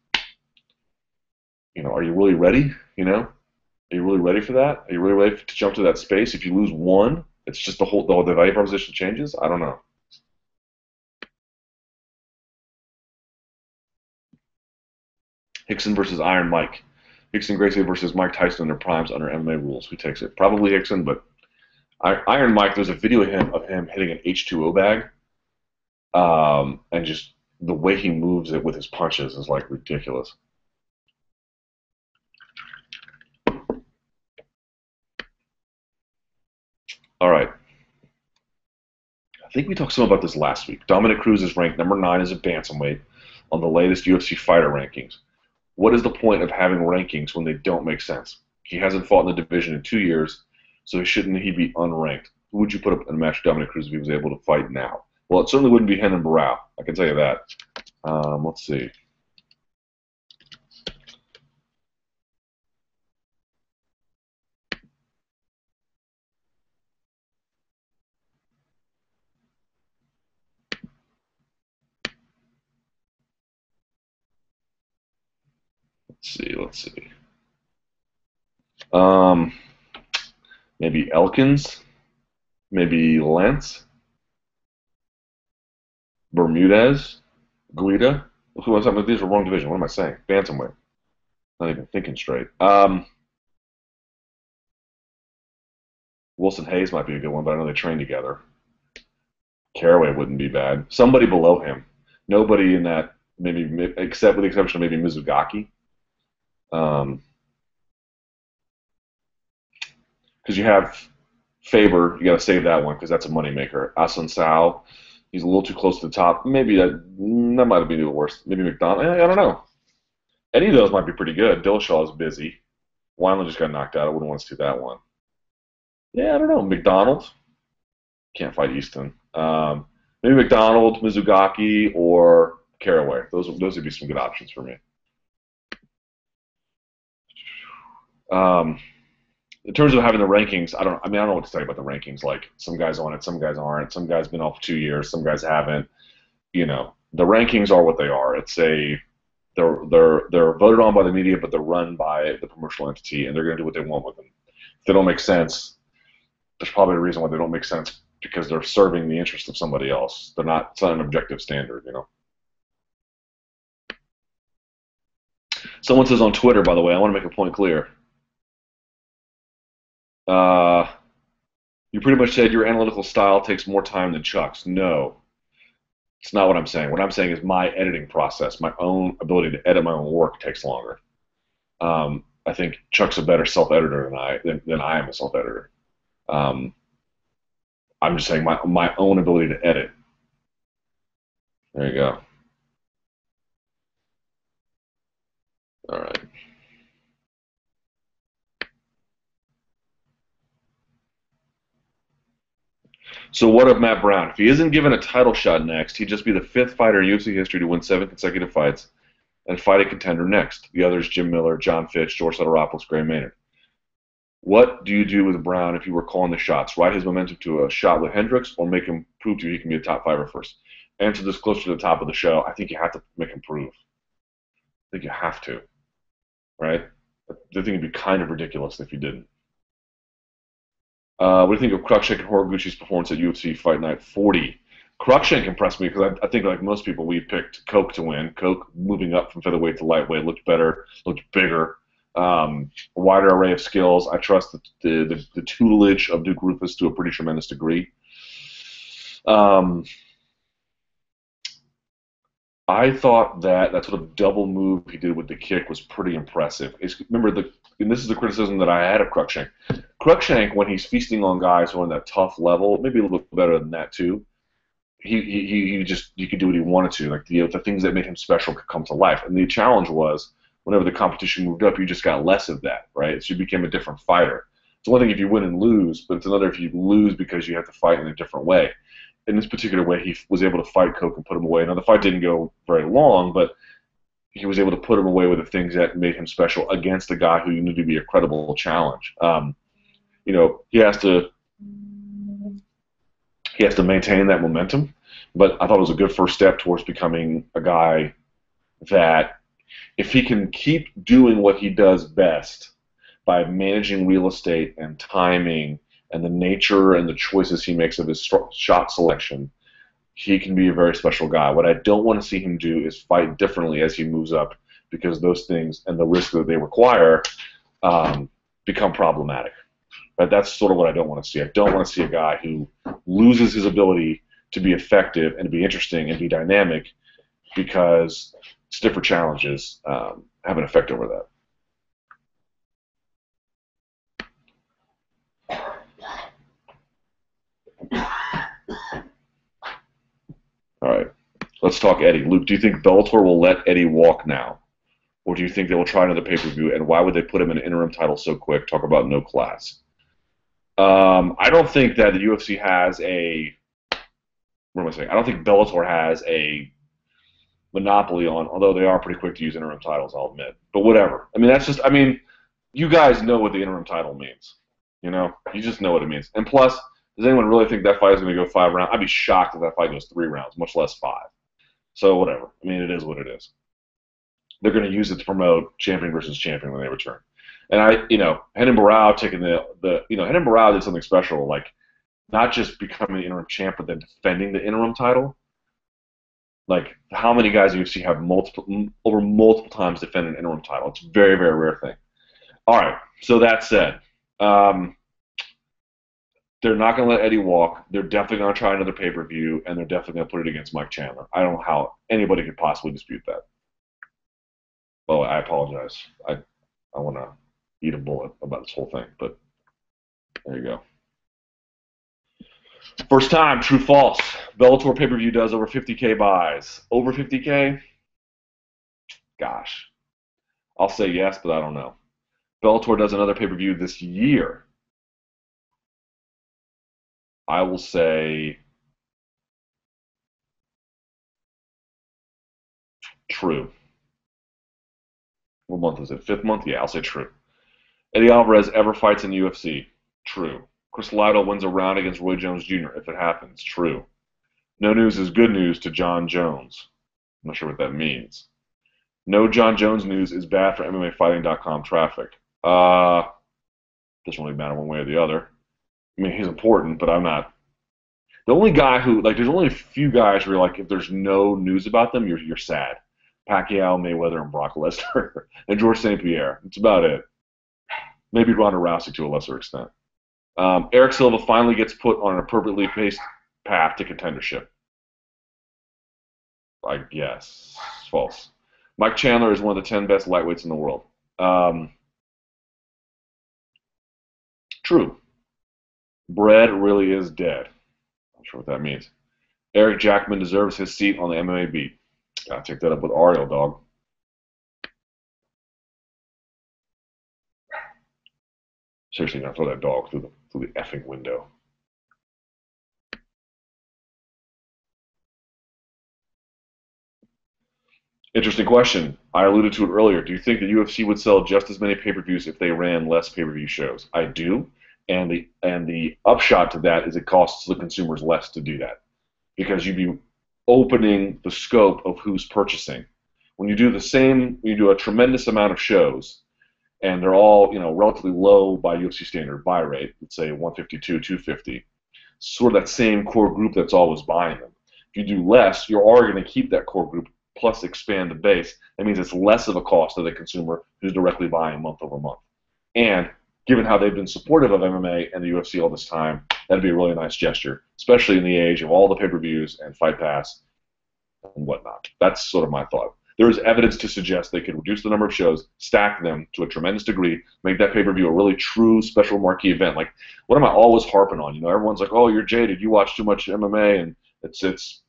are you really ready? Are you really ready for that? Are you really ready to jump to that space? If you lose one, it's just the value proposition changes. I don't know. Hickson versus Iron Mike. Hickson Gracie versus Mike Tyson in their primes under MMA rules. Who takes it? Probably Hickson, but Iron Mike, there's a video of him hitting an H2O bag, and just the way he moves it with his punches is like ridiculous. All right. I think we talked some about this last week. Dominic Cruz is ranked number 9 as a bantamweight on the latest UFC fighter rankings. What is the point of having rankings when they don't make sense? He hasn't fought in the division in 2 years, so shouldn't he be unranked? Who would you put up in a match with Dominic Cruz if he was able to fight now? Well, it certainly wouldn't be Renan Barão. I can tell you that. Let's see. Let's see. Maybe Elkins. Maybe Lance. Bermudez. Guida. Who was that? These are wrong division. What am I saying? Bantamweight. Not even thinking straight. Wilson Hayes might be a good one, but I know they train together. Caraway wouldn't be bad. Somebody below him. Nobody in that, maybe, except with the exception of maybe Mizugaki. Because you have Faber, you got to save that one because that's a moneymaker. Asun Sao, he's a little too close to the top. Maybe that might have been the worst. Maybe McDonald. I don't know. Any of those might be pretty good. Dillashaw is busy. Wineland just got knocked out. I wouldn't want to see that one. Yeah, I don't know. McDonald can't fight Easton. Maybe McDonald, Mizugaki, or Caraway. Those would be some good options for me. In terms of having the rankings, I don't know what to tell you about the rankings. Like, some guys on it, some guys aren't. Some guys been off 2 years, some guys haven't. The rankings are what they are. They're voted on by the media, but they're run by the promotional entity, and they're going to do what they want with them. If they don't make sense, there's probably a reason why they don't make sense, because they're serving the interest of somebody else. It's not an objective standard, Someone says on Twitter, by the way, I want to make a point clear. You pretty much said your analytical style takes more time than Chuck's. No, it's not what I'm saying. What I'm saying is my editing process, my own ability to edit my own work takes longer. I think Chuck's a better self-editor than I am a self-editor. I'm just saying my own ability to edit. There you go. All right. So what of Matt Brown? If he isn't given a title shot next, he'd just be the 5th fighter in UFC history to win 7 consecutive fights and fight a contender next. The others: Jim Miller, John Fitch, George Soteropoulos, Gray Maynard. What do you do with Brown if you were calling the shots? Ride his momentum to a shot with Hendricks, or make him prove to you he can be a top fiver first? Answer this closer to the top of the show. I think you have to make him prove. I think you have to. Right? I think it'd be kind of ridiculous if you didn't. What do you think of Cruikshank and Horiguchi's performance at UFC Fight Night 40? Cruikshank impressed me because I think, like most people, we picked Coke to win. Coke, moving up from featherweight to lightweight, looked better, looked bigger, a wider array of skills. I trust the tutelage of Duke Roufus to a pretty tremendous degree. Um, I thought that sort of double move he did with the kick was pretty impressive. Remember, and this is the criticism that I had of Cruikshank. Cruikshank, when he's feasting on guys who are on that tough level, maybe a little bit better than that too, he could do what he wanted to. Like the things that made him special could come to life. And the challenge was whenever the competition moved up, you just got less of that, right? So you became a different fighter. It's one thing if you win and lose, but it's another if you lose because you have to fight in a different way. In this particular way, he was able to fight Coke and put him away. Now the fight didn't go very long, but he was able to put him away with the things that made him special against a guy who you knew to be a credible challenge. He has to maintain that momentum, but I thought it was a good first step towards becoming a guy that, if he can keep doing what he does best by managing real estate and timing and the nature and the choices he makes of his shot selection, he can be a very special guy. What I don't want to see him do is fight differently as he moves up, because those things and the risk that they require become problematic. But that's sort of what I don't want to see. I don't want to see a guy who loses his ability to be effective and to be interesting and be dynamic because stiffer challenges have an effect over that. All right, let's talk Eddie. Luke, do you think Bellator will let Eddie walk now? Or do you think they will try another pay-per-view, and why would they put him in an interim title so quick? Talk about no class. I don't think that the UFC has what am I saying? I don't think Bellator has a monopoly on, although they are pretty quick to use interim titles, I'll admit. But whatever. You guys know what the interim title means. You just know what it means. And plus, does anyone really think that fight is going to go 5 rounds? I'd be shocked if that fight goes 3 rounds, much less 5. So whatever. It is what it is. They're going to use it to promote champion versus champion when they return. And Renan Barão taking Renan Barão did something special, like not just becoming the interim champ, but then defending the interim title. Like, how many guys in UFC have multiple times defended an interim title? It's a very, very rare thing. All right. So that said, they're not going to let Eddie walk. They're definitely going to try another pay-per-view, and they're definitely going to put it against Mike Chandler. I don't know how anybody could possibly dispute that. Oh, I apologize. I want to eat a bullet about this whole thing, but there you go. First time, true, false. Bellator pay-per-view does over 50K buys. Over 50K? Gosh. I'll say yes, but I don't know. Bellator does another pay-per-view this year. I will say true. What month is it? 5th month? Yeah, I'll say true. Eddie Alvarez ever fights in the UFC? True. Chris Lytle wins a round against Roy Jones Jr. if it happens? True. No news is good news to John Jones. I'm not sure what that means. No John Jones news is bad for MMAfighting.com traffic. Doesn't really matter one way or the other. He's important, but I'm not. The only guy who, there's only a few guys where, if there's no news about them, you're sad. Pacquiao, Mayweather, and Brock Lesnar, and George St. Pierre. That's about it. Maybe Ronda Rousey to a lesser extent. Erick Silva finally gets put on an appropriately paced path to contendership. I guess. False. Mike Chandler is one of the 10 best lightweights in the world. True. Bread really is dead. Not sure what that means. Eric Jackman deserves his seat on the MMA beat. Gotta take that up with Ariel, dog. Seriously, gonna throw that dog through the effing window. Interesting question. I alluded to it earlier. Do you think the UFC would sell just as many pay-per-views if they ran less pay-per-view shows? I do. And the upshot to that is it costs the consumers less to do that, because you'd be opening the scope of who's purchasing. When you do a tremendous amount of shows, and they're all relatively low by UFC standard buy rate, let's say 152, 250, sort of that same core group that's always buying them. If you do less, you're already going to keep that core group plus expand the base. That means it's less of a cost to the consumer who's directly buying month over month. And given how they've been supportive of MMA and the UFC all this time, That'd be a really nice gesture, especially in the age of all the pay-per-views and Fight Pass and whatnot. That's sort of my thought. There is evidence to suggest they could reduce the number of shows, stack them to a tremendous degree, make that pay-per-view a really true special marquee event. Like, what am I always harping on? You know, everyone's like, "Oh, you're jaded. You watch too much MMA, and it's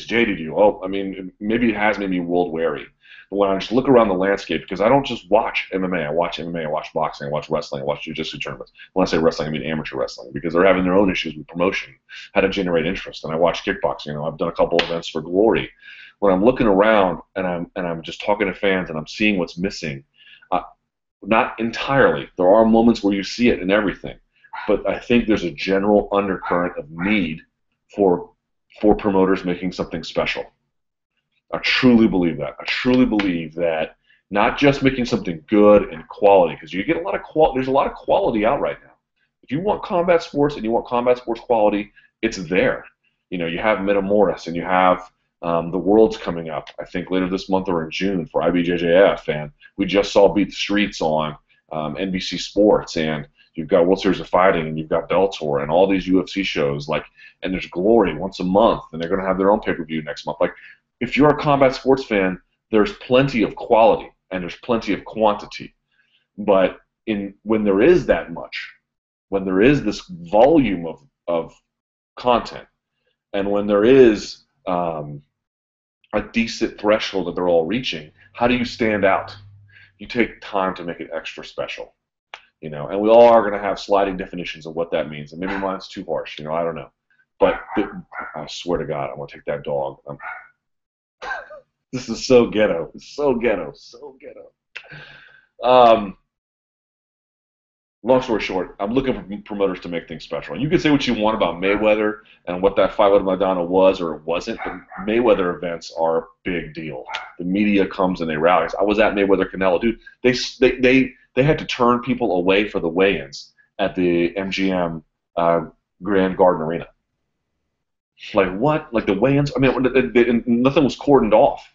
jaded you." Oh, I mean, maybe it has made me world weary. But when I just look around the landscape, because I don't just watch MMA, I watch MMA, I watch boxing, I watch wrestling, I watch jiu-jitsu tournaments. When I say wrestling, I mean amateur wrestling, because they're having their own issues with promotion, how to generate interest. And I watch kickboxing. You know, I've done a couple events for Glory. When I'm looking around and I'm just talking to fans and I'm seeing what's missing, not entirely. There are moments where you see it in everything, but I think there's a general undercurrent of need for promoters making something special. I truly believe that. I truly believe that not just making something good and quality, because you get a lot of there's a lot of quality out right now. If you want combat sports and you want combat sports quality, it's there. You know, you have Metamoris and you have the Worlds coming up, I think later this month or in June for IBJJF, and we just saw Beat the Streets on NBC Sports, and you've got World Series of Fighting, and you've got Bellator, and all these UFC shows, like, and there's Glory once a month, and they're going to have their own pay-per-view next month. Like, if you're a combat sports fan, there's plenty of quality and there's plenty of quantity. But when there is that much, when there is this volume of content, and when there is a decent threshold that they're all reaching, how do you stand out? You take time to make it extra special. You know, and we all are going to have sliding definitions of what that means, and maybe mine's too harsh. You know, I don't know. But I swear to God, I'm going to take that dog. This is so ghetto. It's so ghetto. So ghetto. Long story short, I'm looking for promoters to make things special. And you can say what you want about Mayweather and what that fight with Madonna was or it wasn't, but Mayweather events are a big deal. The media comes and they rally. I was at Mayweather Canelo. Dude, they had to turn people away for the weigh-ins at the MGM Grand Garden Arena. Like, what? Like, the weigh-ins? I mean, nothing was cordoned off.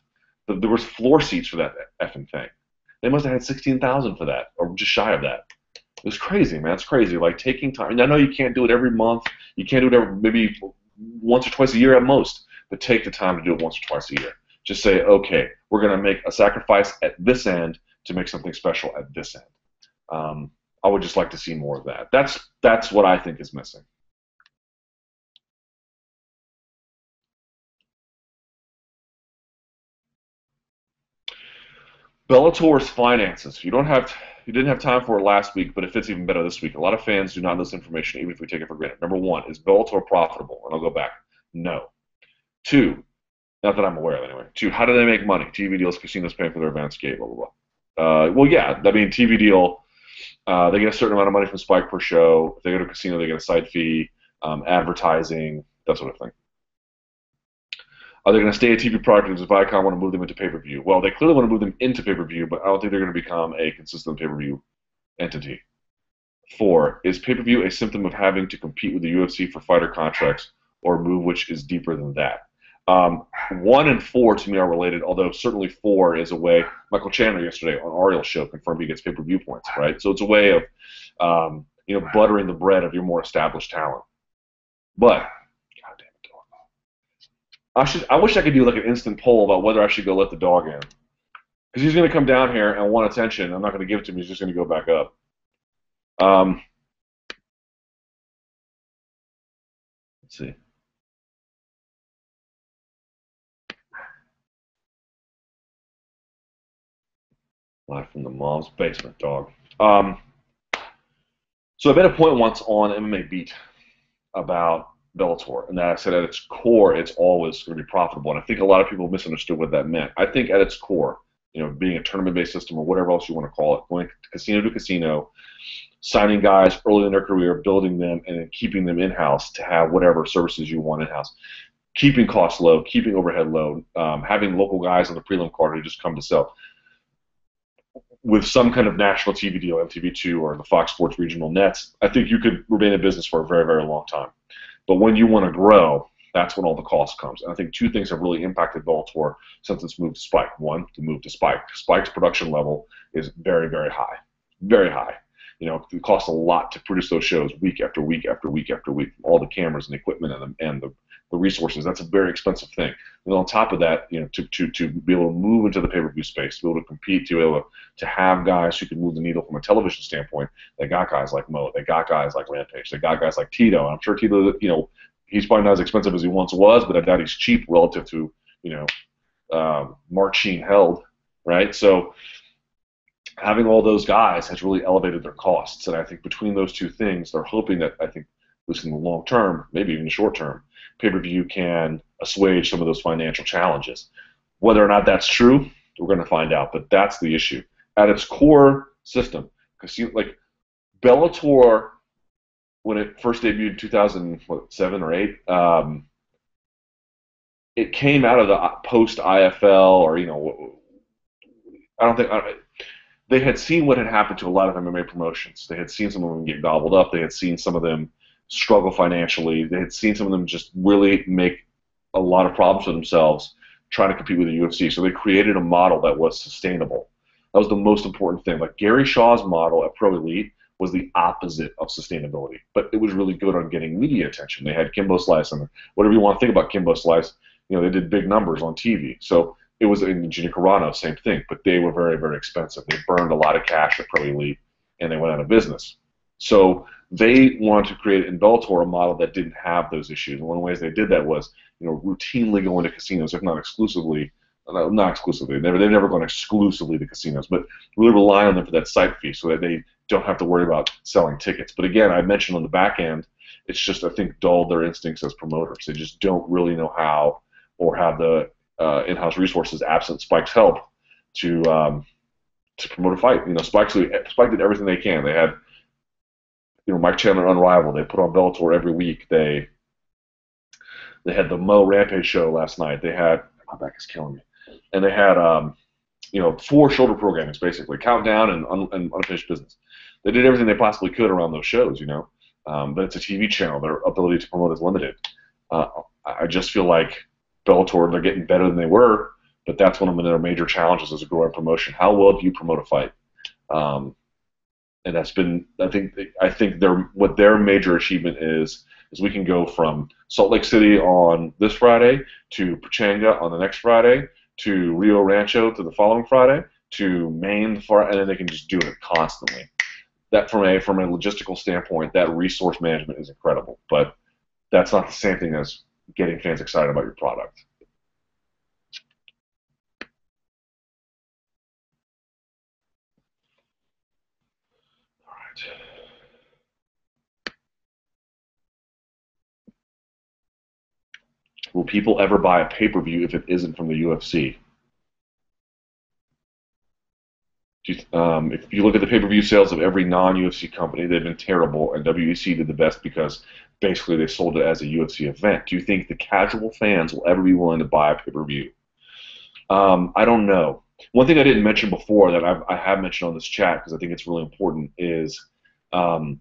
There was floor seats for that effing thing. They must have had 16,000 for that, or just shy of that. It was crazy, man. It's crazy. Like, taking time. And I know you can't do it every month. You can't do it maybe once or twice a year at most. But take the time to do it once or twice a year. Just say, okay, we're going to make a sacrifice at this end to make something special at this end. I would just like to see more of that. That's what I think is missing. Bellator's finances. You didn't have time for it last week, but it fits even better this week. A lot of fans do not know this information, even if we take it for granted. Number one, is Bellator profitable? And I'll go back. No. Two, not that I'm aware of anyway. Two, how do they make money? TV deals, casinos paying for their events, gate, blah, blah, blah. Well, yeah, I mean, TV deal, they get a certain amount of money from Spike per show. If they go to a casino, they get a side fee, advertising, that sort of thing. Are they going to stay a TV product, or does Viacom want to move them into pay-per-view? Well, they clearly want to move them into pay-per-view, but I don't think they're going to become a consistent pay-per-view entity. 4, is pay-per-view a symptom of having to compete with the UFC for fighter contracts, or a move which is deeper than that? 1 and 4 to me are related, although certainly 4 is a way. Michael Chandler yesterday on Ariel's show confirmed he gets pay-per-view points, right? So it's a way of buttering the bread of your more established talent. But I wish I could do like an instant poll about whether I should go let the dog in. Because he's going to come down here and want attention. I'm not going to give it to him. He's just going to go back up. Let's see. Live from the mom's basement, dog. So I made a point once on MMA Beat about Bellator, and that I said at its core, it's always going to be profitable. And I think a lot of people misunderstood what that meant. I think at its core, being a tournament-based system or whatever else you want to call it, going casino to casino, signing guys early in their career, building them, and then keeping them in-house to have whatever services you want in-house, keeping costs low, keeping overhead low, having local guys on the prelim card who just come to sell. With some kind of national TV deal, MTV2 or the Fox Sports regional nets, I think you could remain in business for a very, very long time. But when you want to grow, that's when all the cost comes. And I think 2 things have really impacted Bellator since it's moved to Spike. 1, the move to Spike. Spike's production level is very, very high. Very high. it costs a lot to produce those shows week after week after week after week. All the cameras and the equipment and the resources. That's a very expensive thing. And on top of that, to be able to move into the pay-per-view space, to be able to compete, to be able to have guys who can move the needle from a television standpoint. They got guys like Mo. They got guys like Rampage. They got guys like Tito. I'm sure Tito, he's probably not as expensive as he once was, but I doubt he's cheap relative to, Mark Sheen held, right? So having all those guys has really elevated their costs. And I think between those two things, they're hoping that, I think, at least in the long term, maybe even the short term, pay-per-view can assuage some of those financial challenges. Whether or not that's true, we're going to find out, but that's the issue. At its core system, because like Bellator, when it first debuted in 2007 or 8, it came out of the post-IFL, or, they had seen what had happened to a lot of MMA promotions. They had seen some of them get gobbled up. They had seen some of them struggle financially. They had seen some of them just really make a lot of problems for themselves trying to compete with the UFC. So they created a model that was sustainable. That was the most important thing. Like Gary Shaw's model at Pro Elite was the opposite of sustainability, but it was really good on getting media attention. They had Kimbo Slice, and whatever you want to think about Kimbo Slice, they did big numbers on TV. So it was in Gina Carano, same thing, but they were very, very expensive. They burned a lot of cash at Pro Elite, and they went out of business. So they wanted to create in Bellator a model that didn't have those issues. And one of the ways they did that was, routinely going to casinos, if not exclusively. Not exclusively. They've never gone exclusively to casinos, but really rely on them for that site fee so that they don't have to worry about selling tickets. But again, I mentioned on the back end, it's just, I think, dulled their instincts as promoters. They just don't really know how or have the in-house resources, absent Spike's help, to promote a fight. Spike did everything they can. They had, Mike Chandler Unrivaled. They put on Bellator every week. They had the Mo Rampage show last night. They had, my back is killing me, and they had 4 shoulder programmings basically, Countdown and Unfinished Business. They did everything they possibly could around those shows, but it's a TV channel. Their ability to promote is limited. I just feel like Bellator, they're getting better than they were, but that's one of their major challenges as a growing promotion. How well do you promote a fight? And that's been, I think what their major achievement is we can go from Salt Lake City on this Friday to Pachanga on the next Friday to Rio Rancho to the following Friday to Maine, and then they can just do it constantly. That from a logistical standpoint, that resource management is incredible, but that's not the same thing as getting fans excited about your product. All right. Will people ever buy a pay-per-view if it isn't from the UFC? If you look at the pay-per-view sales of every non-UFC company, they've been terrible, and WEC did the best because basically they sold it as a UFC event. Do you think the casual fans will ever be willing to buy a pay-per-view? I don't know. One thing I didn't mention before that I have mentioned on this chat because I think it's really important is, I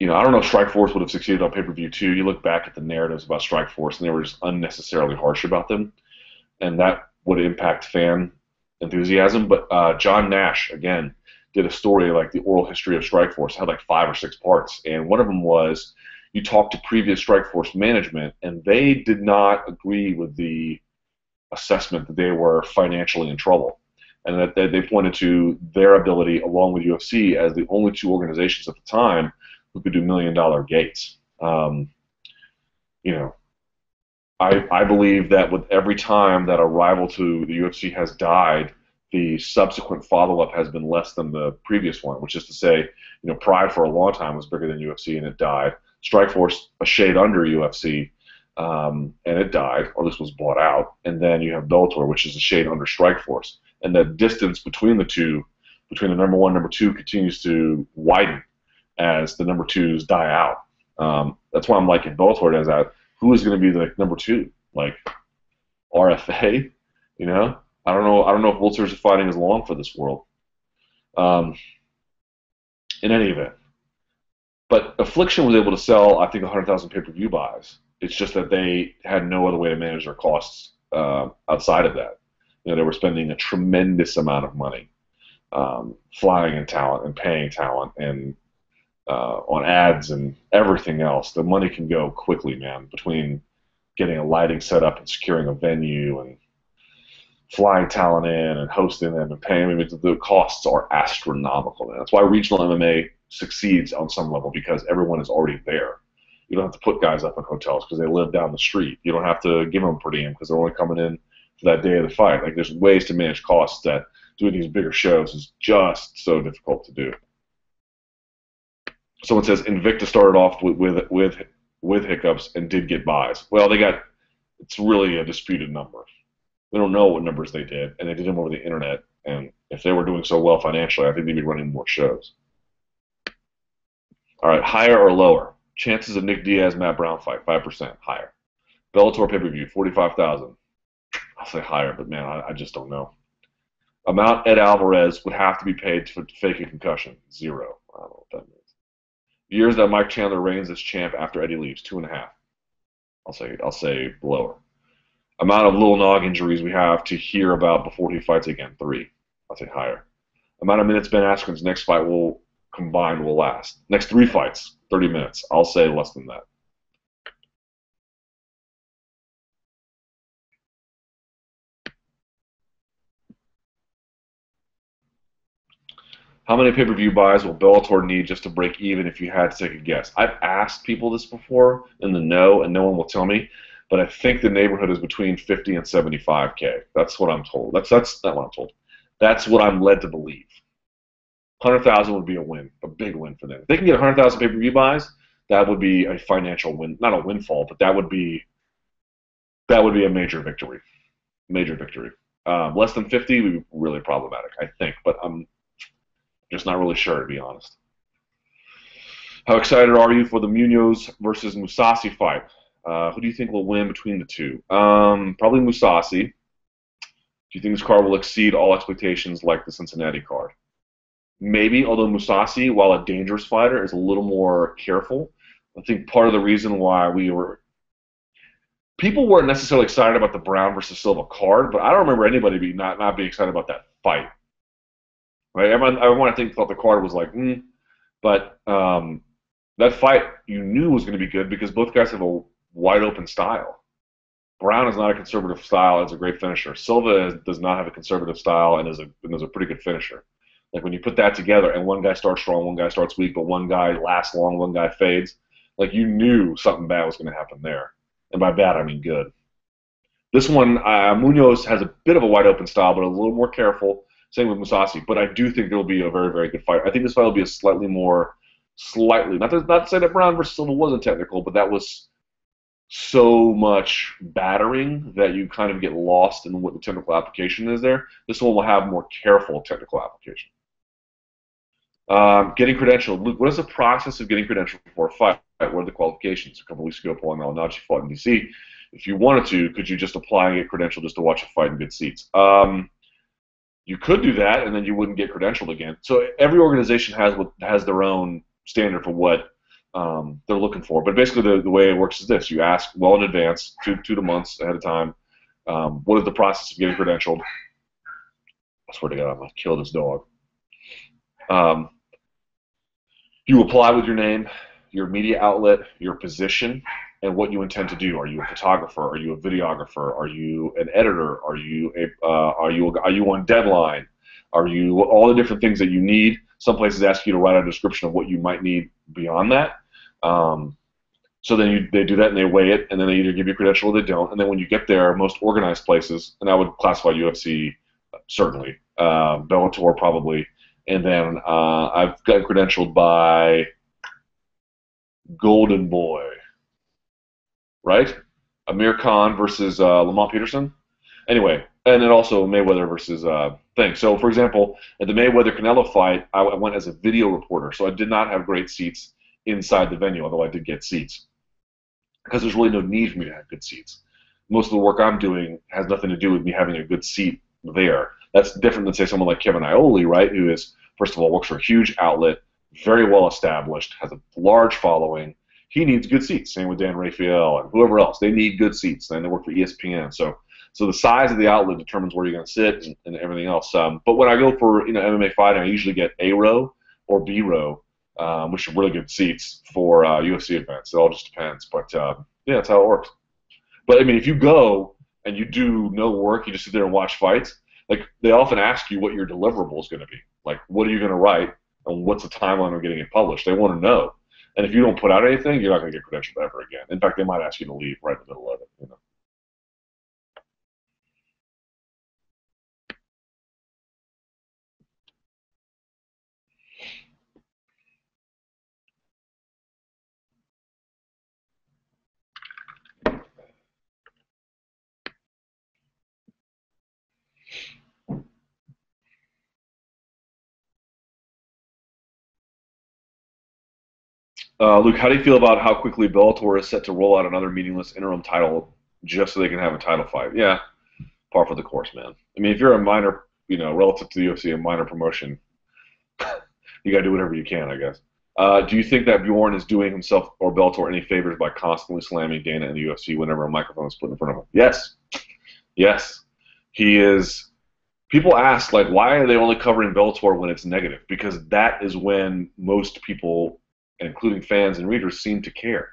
don't know if Strikeforce would have succeeded on pay-per-view too. You look back at the narratives about Strikeforce, and they were just unnecessarily harsh about them, and that would impact fan enthusiasm. But John Nash, again, did a story like the oral history of Strikeforce, had like 5 or 6 parts, and one of them was you talked to previous Strikeforce management, and they did not agree with the assessment that they were financially in trouble, and that they pointed to their ability, along with UFC, as the only 2 organizations at the time who could do $1 million gates. I believe that with every time that a rival to the UFC has died, the subsequent follow-up has been less than the previous one, which is to say, Pride for a long time was bigger than UFC and it died. Strikeforce, a shade under UFC, and it died, or this was bought out. And then you have Bellator, which is a shade under Strikeforce. And the distance between the two, between the number 1 and number 2, continues to widen as the number 2s die out. That's why I'm liking Bellator as that. Who is going to be the number 2? Like RFA? I don't know if World Series of Fighting is long for this world. In any event. But Affliction was able to sell, I think, 100,000 pay-per-view buys. It's just that they had no other way to manage their costs outside of that. They were spending a tremendous amount of money. flying in talent and paying talent and on ads and everything else. The money can go quickly, man, between getting a lighting set up and securing a venue and flying talent in and hosting them and paying them. The costs are astronomical, man. That's why regional MMA succeeds on some level, because everyone is already there. You don't have to put guys up in hotels because they live down the street. You don't have to give them per diem because they're only coming in for that day of the fight. Like, there's ways to manage costs that doing these bigger shows is just so difficult to do. Someone says Invicta started off with hiccups and did get buys. Well, it's really a disputed number. We don't know what numbers they did, and they did them over the internet. And if they were doing so well financially, I think they'd be running more shows. All right, higher or lower? Chances of Nick Diaz Matt Brown fight 5% higher. Bellator pay-per-view 45,000. I'll say higher, but man, I just don't know. Amount Ed Alvarez would have to be paid to fake a concussion 0. I don't know what that means. Years that Mike Chandler reigns as champ after Eddie leaves 2.5. I'll say lower. Amount of little nog injuries we have to hear about before he fights again 3. I'll say higher. Amount of minutes Ben Askren's next fight will last. Next 3 fights 30 minutes. I'll say less than that. How many pay-per-view buys will Bellator need just to break even if you had to take a guess? I've asked people this before in the know, and no one will tell me, but I think the neighborhood is between 50 and 75K. That's what I'm told. That's not what I'm told. That's what I'm led to believe. 100,000 would be a win, a big win for them. If they can get 100,000 pay-per-view buys, that would be a financial win, not a windfall, but that would be a major victory. Major victory. Less than 50 would be really problematic, I think, but I'm just not really sure, to be honest. How excited are you for the Munoz versus Mousasi fight? Who do you think will win between the two? Probably Mousasi. Do you think this card will exceed all expectations like the Cincinnati card? Maybe, although Mousasi, while a dangerous fighter, is a little more careful. I think part of the reason why people weren't necessarily excited about the Brown versus Silva card, but I don't remember anybody not being excited about that fight. Right? Everyone I think thought the card was like, but that fight you knew was going to be good because both guys have a wide open style. Brown is not a conservative style; it's a great finisher. Silva does not have a conservative style and is a pretty good finisher. Like when you put that together, and one guy starts strong, one guy starts weak, but one guy lasts long, one guy fades. Like you knew something bad was going to happen there, and by bad I mean good. This one, Munoz has a bit of a wide open style, but a little more careful. Same with Mousasi, but I do think there will be a very, very good fight. I think this fight will be a slightly, not to say that Brown versus Silva wasn't technical, but that was so much battering that you kind of get lost in what the technical application is there. This one will have more careful technical application. Getting credentialed. Luke, what is the process of getting credentialed for a fight? What are the qualifications? A couple weeks ago, Paul Malignaggi fought in D.C. If you wanted to, could you just apply and get credentialed just to watch a fight and get seats? You could do that, and then you wouldn't get credentialed again. So every organization has their own standard for what they're looking for. But basically, the way it works is this: you ask well in advance, two to months ahead of time, what is the process of getting credentialed? I swear to God, I'm gonna kill this dog. You apply with your name, your media outlet, your position, and what you intend to do. Are you a photographer? Are you a videographer? Are you an editor? Are you on deadline? Are you all the different things that you need? Some places ask you to write a description of what you might need beyond that. So then they do that and they weigh it, and then they either give you a credential or they don't. And then when you get there, most organized places, and I would classify UFC certainly, Bellator probably, and then I've got credentialed by Golden Boy. Right? Amir Khan versus Lamont Peterson. Anyway, and then also Mayweather versus thing. So, for example, at the Mayweather-Canelo fight, I went as a video reporter, so I did not have great seats inside the venue, although I did get seats. Because there's really no need for me to have good seats. Most of the work I'm doing has nothing to do with me having a good seat there. That's different than, say, someone like Kevin Iole, right, who is, first of all, works for a huge outlet, very well established, has a large following. He needs good seats. Same with Dan Raphael and whoever else. They need good seats. And they work for ESPN. So So the size of the outlet determines where you're going to sit and everything else. But when I go for MMA fighting, I usually get A row or B row, which are really good seats for UFC events. It all just depends. But yeah, that's how it works. But I mean, if you go and you do no work, you just sit there and watch fights. Like they often ask you what your deliverable is going to be. Like, what are you going to write, and what's the timeline of getting it published? They want to know. And if you don't put out anything, you're not going to get credentialed ever again. In fact, they might ask you to leave right in the middle of it. Luke, how do you feel about how quickly Bellator is set to roll out another meaningless interim title just so they can have a title fight? Yeah, par for the course, man. I mean, if you're a minor, relative to the UFC, a minor promotion, you got to do whatever you can, I guess. Do you think that Bjorn is doing himself or Bellator any favors by constantly slamming Dana and the UFC whenever a microphone is put in front of him? Yes. Yes. He is. People ask, like, why are they only covering Bellator when it's negative? Because that is when most people, including fans and readers, seem to care.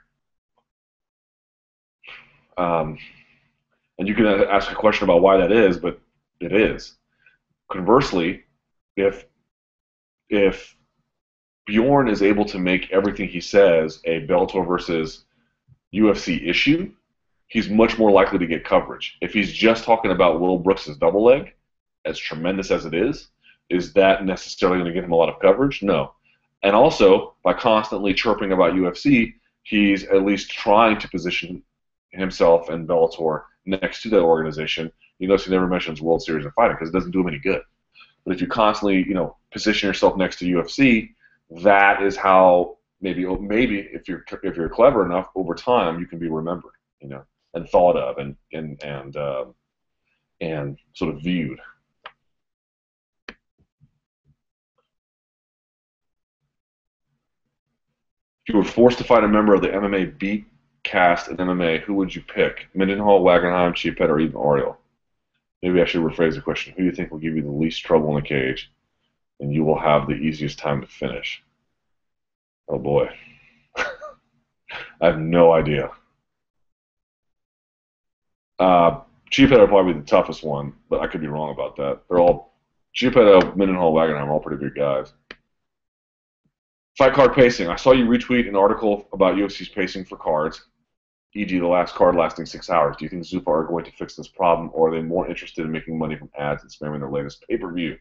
And you can ask a question about why that is, but it is. Conversely, if Bjorn is able to make everything he says a Bellator versus UFC issue, he's much more likely to get coverage. If he's just talking about Will Brooks' double leg, as tremendous as it is that necessarily going to get him a lot of coverage? No. And also, by constantly chirping about UFC, he's at least trying to position himself and Bellator next to that organization. You notice he never mentions World Series of Fighting because it doesn't do him any good. But if you constantly, position yourself next to UFC, that is how maybe if you're clever enough, over time you can be remembered, and thought of and sort of viewed. If you were forced to fight a member of the MMA beat cast in MMA, who would you pick? Mendenhall, Wagenheim, Cheaphead, or even Oriel? Maybe I should rephrase the question. Who do you think will give you the least trouble in the cage, and you will have the easiest time to finish? Oh boy, I have no idea. Cheaphead are probably the toughest one, but I could be wrong about that. They're all Cheaphead, Mendenhall, Wagenheim are all pretty big guys. Fight card pacing. I saw you retweet an article about UFC's pacing for cards, e.g. the last card lasting 6 hours. Do you think Zuffa are going to fix this problem, or are they more interested in making money from ads and spamming their latest pay-per-view?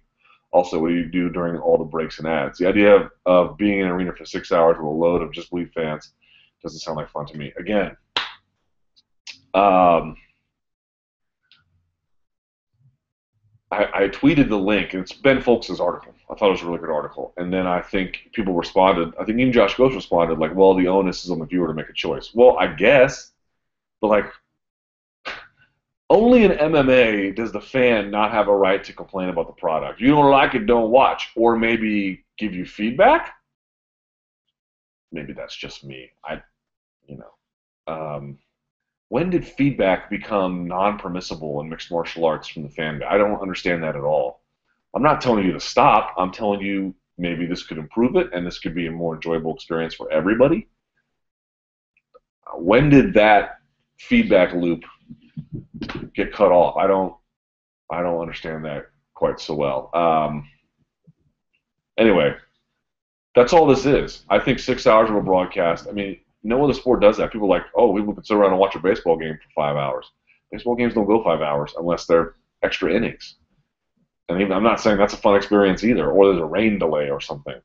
Also, what do you do during all the breaks and ads? The idea of being in an arena for 6 hours with a load of just bleed fans doesn't sound like fun to me. Again, I tweeted the link, and it's Ben Folks' article. I thought it was a really good article. And then I think people responded. I think even Josh Ghost responded, like, well, the onus is on the viewer to make a choice. Well, I guess, but, like, only in MMA does the fan not have a right to complain about the product. You don't like it, don't watch. Or maybe give you feedback? Maybe that's just me. When did feedback become non-permissible in mixed martial arts from the fan? I don't understand that at all. I'm not telling you to stop. I'm telling you maybe this could improve it, and this could be a more enjoyable experience for everybody. When did that feedback loop get cut off? I don't understand that quite so well. Anyway, that's all this is. I think 6 hours of a broadcast. I mean, no other sport does that. People are like, oh, people can sit around and watch a baseball game for 5 hours. Baseball games don't go 5 hours unless they're extra innings. And even, I'm not saying that's a fun experience either, or there's a rain delay or something.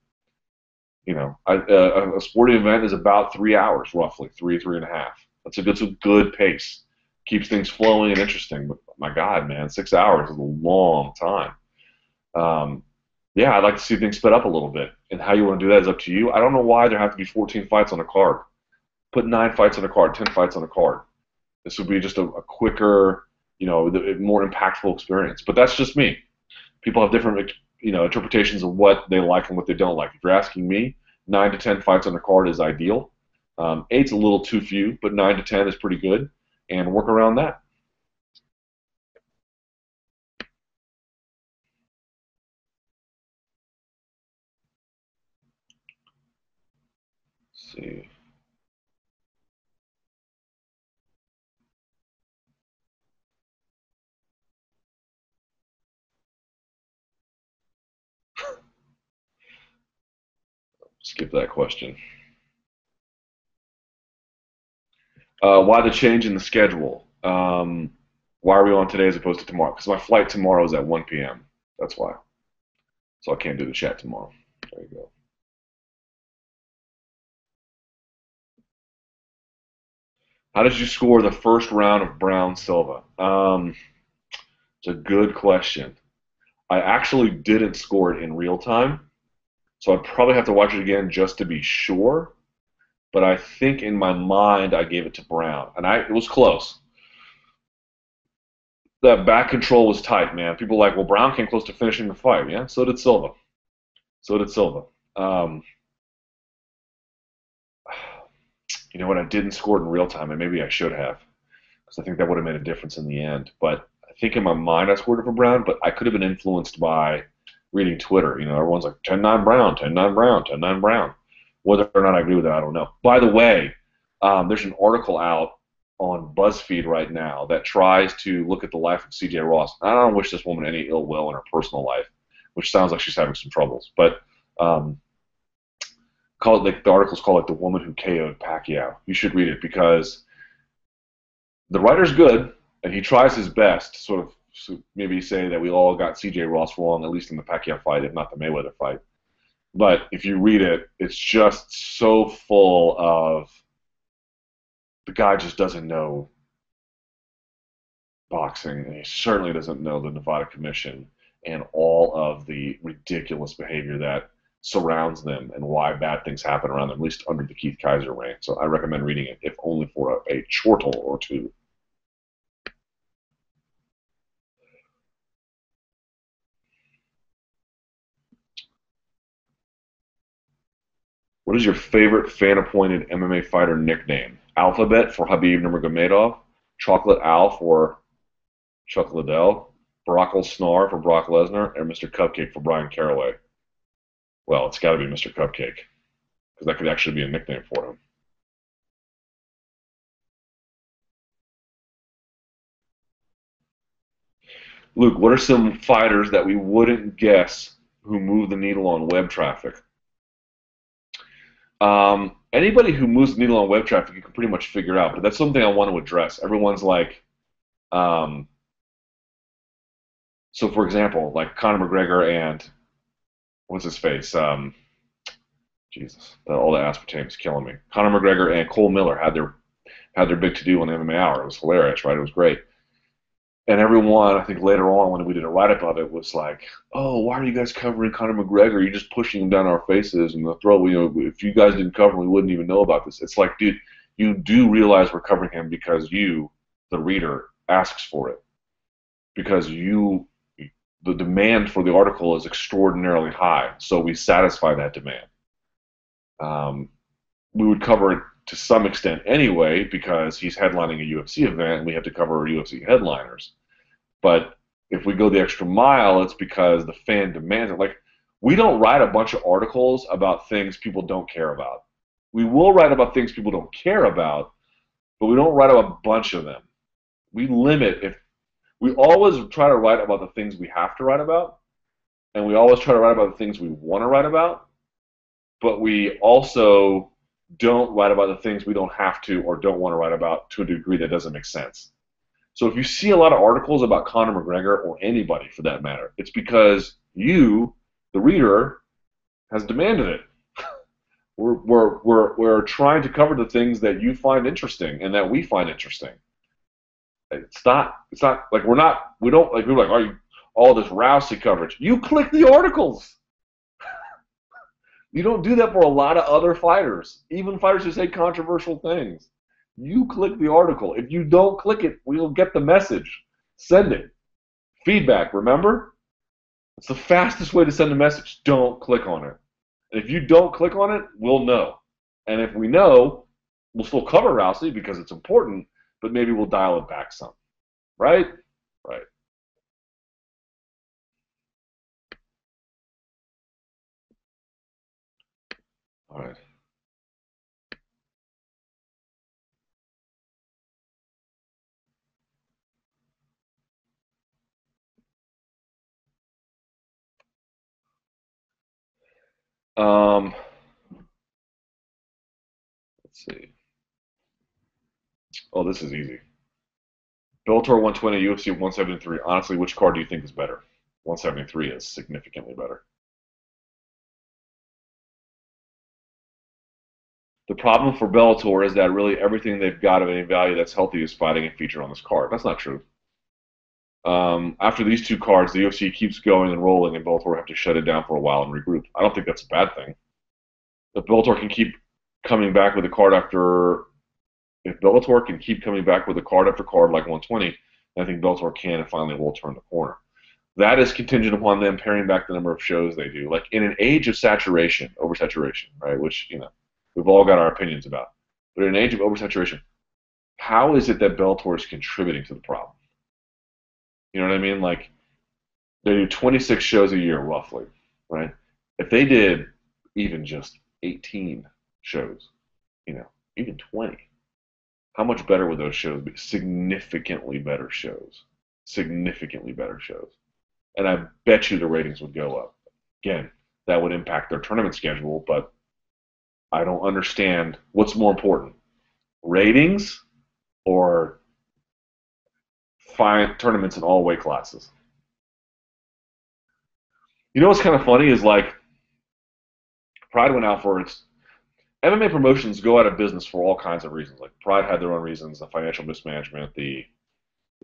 A sporting event is about 3 hours, roughly, 3.5. That's a good pace. Keeps things flowing and interesting. But my God, man, 6 hours is a long time. Yeah, I'd like to see things sped up a little bit. And how you want to do that is up to you. I don't know why there have to be 14 fights on a card. Put 9 fights on a card, 10 fights on a card. This would be just a quicker, more impactful experience. But that's just me. People have different, interpretations of what they like and what they don't like. If you're asking me, 9 to 10 fights on a card is ideal. 8's a little too few, but 9 to 10 is pretty good. And work around that. see. Skip that question. Why the change in the schedule? Why are we on today as opposed to tomorrow? Because my flight tomorrow is at 1 p.m. That's why. So I can't do the chat tomorrow. There you go. How did you score the first round of Brown Silva? It's a good question. I actually didn't score it in real time, so I'd probably have to watch it again just to be sure. But I think in my mind I gave it to Brown, and it was close. That back control was tight, man. People were like, well, Brown came close to finishing the fight. Yeah, so did Silva. So did Silva. You know what? I didn't score it in real time, and maybe I should have, because I think that would have made a difference in the end. But I think in my mind I scored it for Brown, but I could have been influenced by reading Twitter. You know, everyone's like 10-9 Brown, 10-9 Brown, 10-9 Brown. Whether or not I agree with that, I don't know. By the way, there's an article out on BuzzFeed right now that tries to look at the life of C.J. Ross. I don't wish this woman any ill will in her personal life, which sounds like she's having some troubles. But the article's called like "The Woman Who KO'd Pacquiao." You should read it because the writer's good and he tries his best to sort of maybe say that we all got C.J. Ross wrong, at least in the Pacquiao fight, if not the Mayweather fight. But if you read it, it's just so full of the guy just doesn't know boxing, and he certainly doesn't know the Nevada Commission and all of the ridiculous behavior that surrounds them and why bad things happen around them, at least under the Keith Kaiser reign. So I recommend reading it, if only for a chortle or two. What is your favorite fan-appointed MMA fighter nickname? Alphabet for Habib Nurmagomedov, Chocolate Al for Chuck Liddell, Brockle Snar for Brock Lesnar, or Mr. Cupcake for Brian Caraway? Well, it's got to be Mr. Cupcake, because that could actually be a nickname for him. Luke, what are some fighters that we wouldn't guess who move the needle on web traffic? Anybody who moves the needle on web traffic, you can pretty much figure out, but that's something I want to address. Everyone's like, so for example, like Conor McGregor and what's his face? Jesus, all the aspartame is killing me. Conor McGregor and Cole Miller had their big to do on the MMA Hour. It was hilarious, right? It was great. And everyone, I think later on when we did a write-up of it, was like, "Oh, why are you guys covering Conor McGregor? You're just pushing him down our faces and the throat. You know, if you guys didn't cover him, we wouldn't even know about this." It's like, dude, you do realize we're covering him because you, the reader, asks for it. Because the demand for the article is extraordinarily high, so we satisfy that demand. We would cover it to some extent anyway because he's headlining a UFC event and we have to cover UFC headliners. But if we go the extra mile, it's because the fan demands it. Like, we don't write a bunch of articles about things people don't care about. We will write about things people don't care about, but we don't write about a bunch of them. We limit. We always try to write about the things we have to write about, and we always try to write about the things we want to write about, but we also don't write about the things we don't have to or don't want to write about to a degree that doesn't make sense. So if you see a lot of articles about Conor McGregor, or anybody for that matter, it's because you, the reader, has demanded it. We're trying to cover the things that you find interesting and that we find interesting. It's not like we don't like, people are like, "Are you all this Rousey coverage?" You click the articles. You don't do that for a lot of other fighters, even fighters who say controversial things. You click the article. If you don't click it, we'll get the message. Send it. Feedback, remember? It's the fastest way to send a message. Don't click on it. And if you don't click on it, we'll know. And if we know, we'll still cover Rousey because it's important, but maybe we'll dial it back some. Right? Right. All right. Um, let's see. Oh, this is easy. Bellator 120, UFC 173. Honestly, which card do you think is better? 173 is significantly better. The problem for Bellator is that really everything they've got of any value that's healthy is fighting and featured on this card. That's not true. After these two cards, the UFC keeps going and rolling, and Bellator have to shut it down for a while and regroup. I don't think that's a bad thing. If Bellator can keep coming back with a card after, if Bellator can keep coming back with a card after card like 120, I think Bellator can and finally will turn the corner. That is contingent upon them paring back the number of shows they do. Like in an age of saturation, oversaturation, right? Which we've all got our opinions about. But in an age of oversaturation, how is it that Bellator is contributing to the problem? You know what I mean? Like they do 26 shows a year roughly, right? If they did even just 18 shows, even 20, how much better would those shows be? Significantly better shows. Significantly better shows. And I bet you the ratings would go up. Again, that would impact their tournament schedule, but I don't understand what's more important, ratings or tournaments in all weight classes. You know what's kind of funny is like Pride went out for its MMA promotions go out of business for all kinds of reasons. Like Pride had their own reasons, the financial mismanagement, the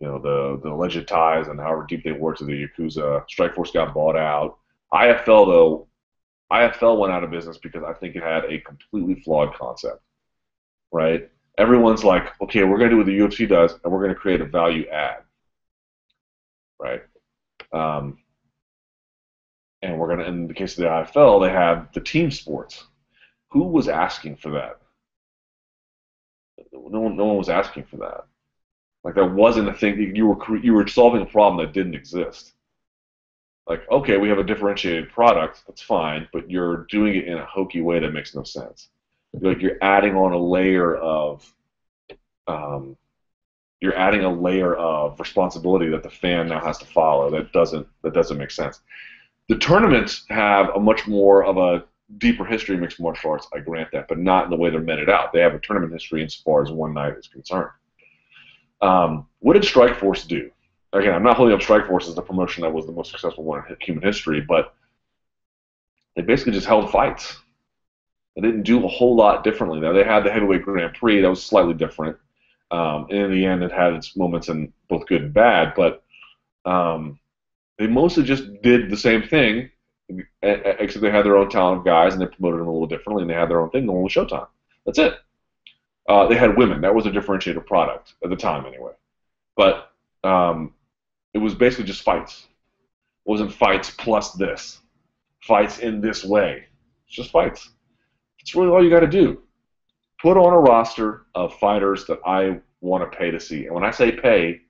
alleged ties and however deep they were to the Yakuza. Strikeforce got bought out. IFL went out of business because I think it had a completely flawed concept, right? Everyone's like, okay, we're going to do what the UFC does, and we're going to create a value add, right? And we're going to, in the case of the IFL, they have the team sports. Who was asking for that? No one was asking for that. Like that wasn't a thing. You were solving a problem that didn't exist. Like, okay, we have a differentiated product, that's fine, but you're doing it in a hokey way that makes no sense. Like you're adding on a layer of responsibility that the fan now has to follow. That doesn't make sense. The tournaments have a much more of a deeper history in mixed martial arts. I grant that, but not in the way they're meted out. They have a tournament history insofar as one night is concerned. What did Strikeforce do? Again, I'm not holding up Strikeforce as the promotion that was the most successful one in human history, but they basically just held fights. They didn't do a whole lot differently. Now, they had the heavyweight Grand Prix. That was slightly different. And in the end, it had its moments in both good and bad, but they mostly just did the same thing, except they had their own talent of guys, and they promoted them a little differently, and they had their own thing going with Showtime. That's it. They had women. That was a differentiated product at the time, anyway. But it was basically just fights. It wasn't fights plus this. Fights in this way. It's just fights. It's really all you got to do. Put on a roster of fighters that I want to pay to see. And when I say pay,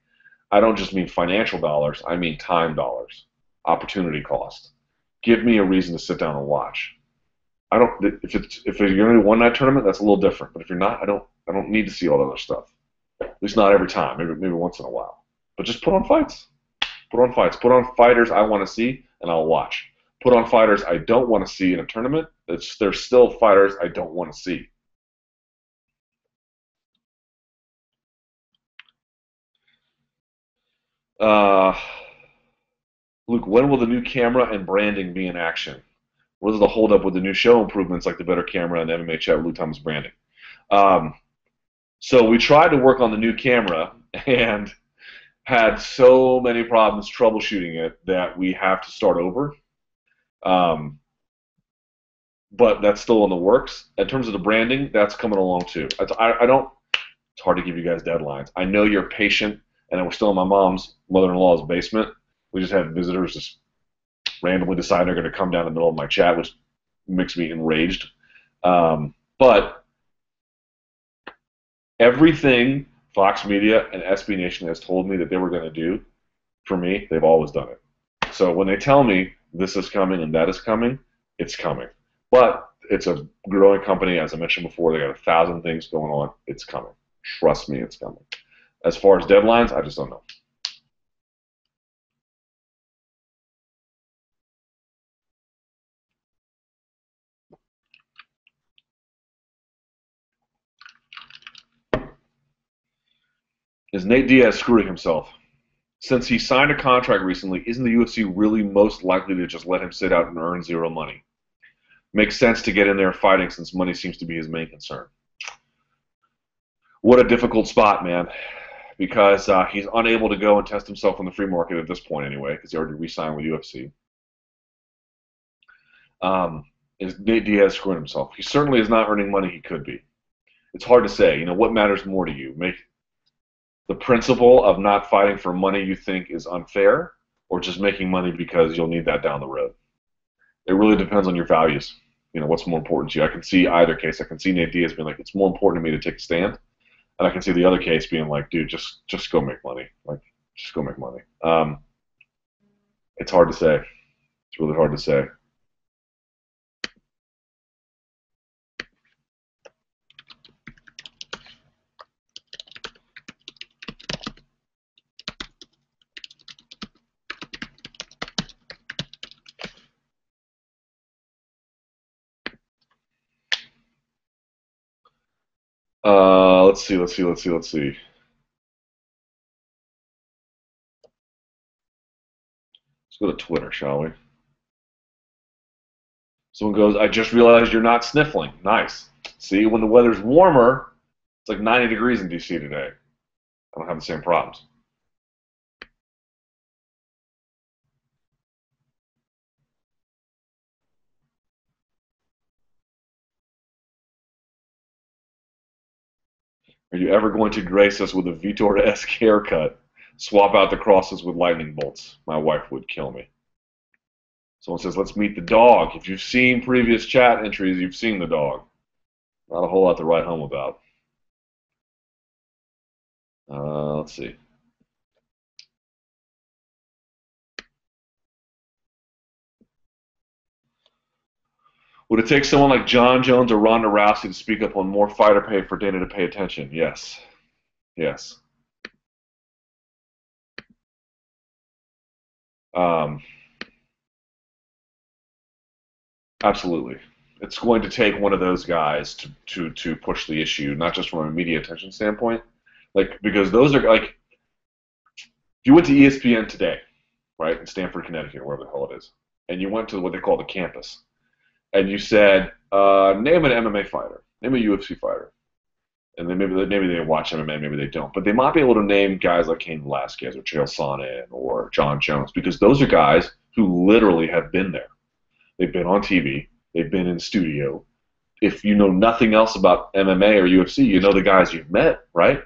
I don't just mean financial dollars. I mean time dollars, opportunity cost. Give me a reason to sit down and watch. I don't. If you're going to do one night tournament, that's a little different. But if you're not, I don't need to see all that other stuff. At least not every time. Maybe once in a while. But just put on fights. Put on fights. Put on fighters I want to see, and I'll watch. Put on fighters I don't want to see in a tournament. There's still fighters I don't want to see. Luke, when will the new camera and branding be in action? What is the holdup with the new show improvements like the better camera and MMA chat with Luke Thomas branding? So we tried to work on the new camera and had so many problems troubleshooting it that we have to start over. But that's still in the works. In terms of the branding, that's coming along too. I don't. It's hard to give you guys deadlines. I know you're patient, and we're still in my mom's mother-in-law's basement. We just had visitors just randomly decide they're going to come down in the middle of my chat, which makes me enraged. But everything Fox Media and SB Nation has told me that they were going to do for me, they've always done it. So when they tell me this is coming and that is coming, it's coming. But it's a growing company. As I mentioned before, they got 1,000 things going on. It's coming. Trust me, it's coming. As far as deadlines, I just don't know. Is Nate Diaz screwing himself? Since he signed a contract recently, isn't the UFC really most likely to just let him sit out and earn zero money? Makes sense to get in there fighting since money seems to be his main concern. What a difficult spot, man, because he's unable to go and test himself on the free market at this point anyway, because he already re-signed with UFC. Is Nate Diaz screwing himself? He certainly is not earning money he could be. It's hard to say. You know, what matters more to you? Make the principle of not fighting for money you think is unfair, or just making money because you'll need that down the road? It really depends on your values. You know, what's more important to you? I can see either case. I can see Nate Diaz being like, it's more important to me to take a stand. And I can see the other case being like, dude, just go make money. Like, just go make money. It's hard to say. It's really hard to say. Let's see. Let's go to Twitter, shall we? Someone goes, I just realized you're not sniffling. Nice. See, when the weather's warmer, it's like 90 degrees in DC today. I don't have the same problems. Are you ever going to grace us with a Vitor-esque haircut? Swap out the crosses with lightning bolts. My wife would kill me. Someone says, let's meet the dog. If you've seen previous chat entries, you've seen the dog. Not a whole lot to write home about. Let's see. Would it take someone like John Jones or Ronda Rousey to speak up on more fighter pay for Dana to pay attention? Yes. Yes. Absolutely. It's going to take one of those guys to push the issue, not just from a media attention standpoint. Like, because those are, like, if you went to ESPN today, right, in Stamford, Connecticut, wherever the hell it is, and you went to what they call the campus, and you said, name an MMA fighter, name a UFC fighter, and then maybe they watch MMA, maybe they don't, but they might be able to name guys like Cain Velasquez or Chael Sonnen or John Jones, because those are guys who literally have been there. They've been on TV, they've been in studio. If you know nothing else about MMA or UFC, you know the guys you've met, right?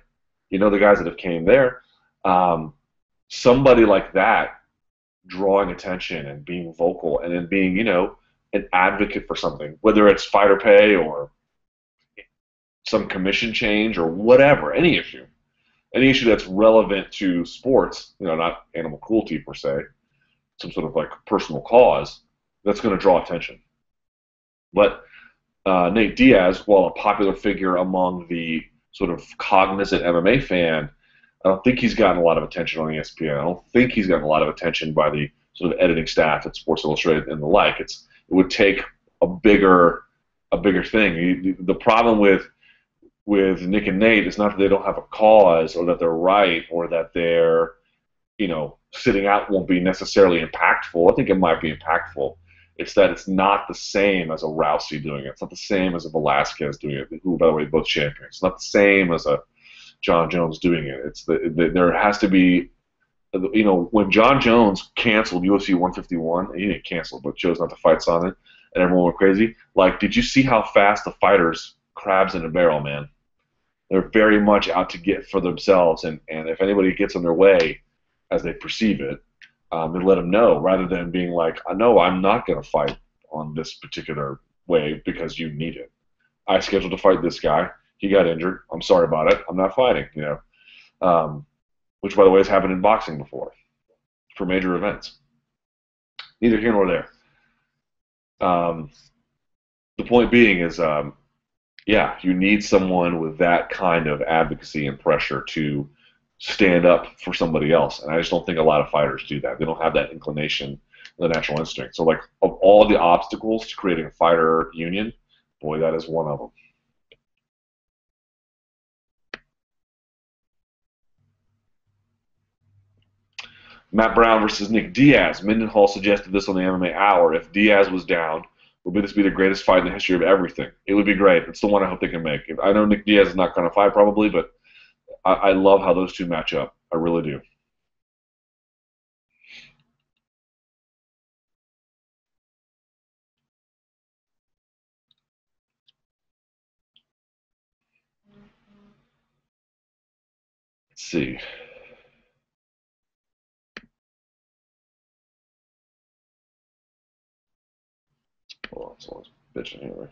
You know the guys that have came there. Somebody like that drawing attention and being vocal and then being, you know, an advocate for something, whether it's fighter pay or some commission change or whatever, any issue that's relevant to sports, you know, not animal cruelty per se, some sort of like personal cause, that's going to draw attention. But Nate Diaz, while a popular figure among the sort of cognizant MMA fan, I don't think he's gotten a lot of attention on ESPN. I don't think he's gotten a lot of attention by the sort of editing staff at Sports Illustrated and the like. It would take a bigger thing. The problem with Nick and Nate is not that they don't have a cause or that they're right or that they're, you know, sitting out won't be necessarily impactful. I think it might be impactful. It's that it's not the same as a Rousey doing it. It's not the same as a Velasquez doing it, who, by the way, both champions. It's not the same as a John Jones doing it. It's there has to be, you know, when John Jones canceled UFC 151, he didn't cancel, but chose not to fight on it, and everyone went crazy. Like, did you see how fast the fighters crabs in a barrel, man? They're very much out to get for themselves, and if anybody gets in their way, as they perceive it, they let them know, rather than being like, no, I'm not going to fight on this particular way because you need it. I scheduled to fight this guy. He got injured. I'm sorry about it. I'm not fighting, you know. Which, by the way, has happened in boxing before for major events. Neither here nor there. The point being is, yeah, you need someone with that kind of advocacy and pressure to stand up for somebody else. And I just don't think a lot of fighters do that. They don't have that inclination, the natural instinct. So, like, of all the obstacles to creating a fighter union, boy, that is one of them. Matt Brown versus Nick Diaz. Mendenhall suggested this on the MMA Hour. If Diaz was down, would this be the greatest fight in the history of everything? It would be great. It's the one I hope they can make. I know Nick Diaz is not going to fight probably, but I love how those two match up. I really do. Let's see. Hold on, someone's bitching here.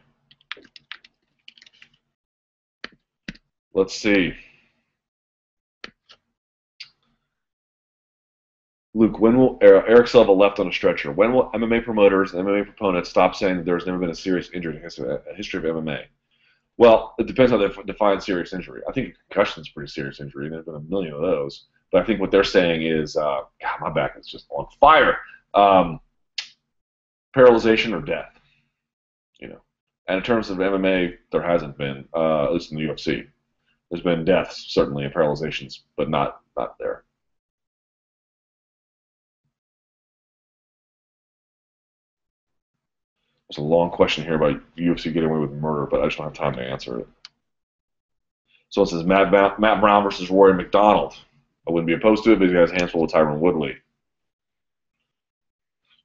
Let's see. Luke, when will Erick Silva left on a stretcher? When will MMA promoters and MMA proponents stop saying that there's never been a serious injury in the history of MMA? Well, it depends how they define serious injury. I think a concussion is a pretty serious injury. There's been a million of those. But I think what they're saying is, God, my back is just on fire. Paralyzation or death. You know. And in terms of MMA, there hasn't been, at least in the UFC. There's been deaths, certainly, and paralyzations, but not there. There's a long question here about UFC getting away with murder, but I just don't have time to answer it. So it says Matt Brown versus Rory McDonald. I wouldn't be opposed to it, but he has hands full with Tyron Woodley.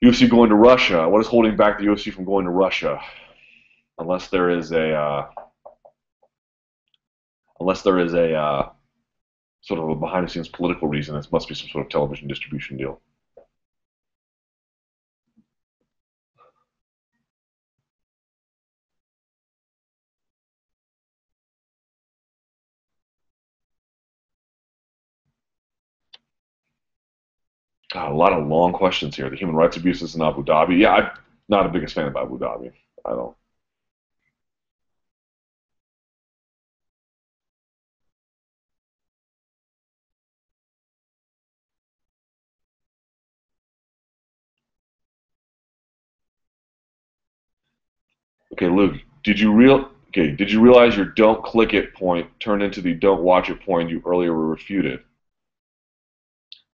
UFC going to Russia. What is holding back the UFC from going to Russia? Unless there is a sort of a behind-the-scenes political reason, this must be some sort of television distribution deal. God, a lot of long questions here. The human rights abuses in Abu Dhabi. Yeah, I'm not the biggest fan of Abu Dhabi. I don't. Okay, Luke, did you realize your don't click it point turned into the don't watch it point you earlier refuted?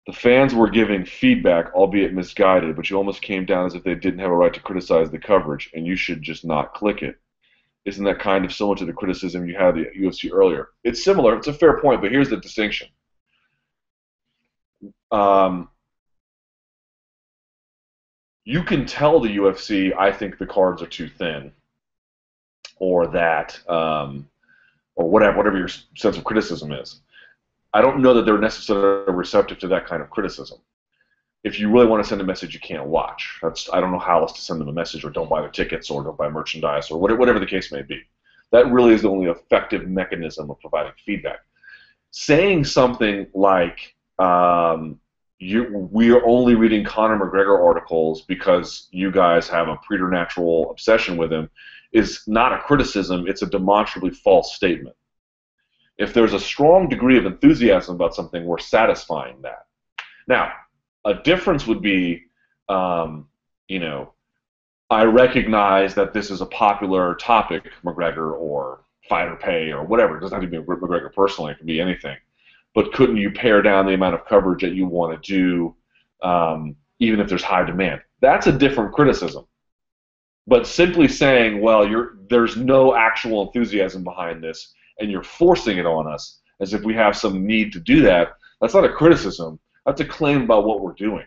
The fans were giving feedback, albeit misguided, but you almost came down as if they didn't have a right to criticize the coverage, and you should just not click it. Isn't that kind of similar to the criticism you had of the UFC earlier? It's similar. It's a fair point, but here's the distinction. You can tell the UFC, I think the cards are too thin, or that, or whatever your sense of criticism is. I don't know that they're necessarily receptive to that kind of criticism. If you really want to send a message, you can't watch. I don't know how else to send them a message, or don't buy their tickets, or don't buy merchandise, or whatever the case may be. That really is the only effective mechanism of providing feedback. Saying something like, we are only reading Conor McGregor articles because you guys have a preternatural obsession with him, is not a criticism, it's a demonstrably false statement. If there's a strong degree of enthusiasm about something, we're satisfying that. Now, a difference would be, I recognize that this is a popular topic, McGregor or fighter pay or whatever. It doesn't have to be McGregor personally, it can be anything. But couldn't you pare down the amount of coverage that you want to do, even if there's high demand? That's a different criticism. But simply saying, well, there's no actual enthusiasm behind this, and you're forcing it on us as if we have some need to do that, that's not a criticism. That's a claim about what we're doing.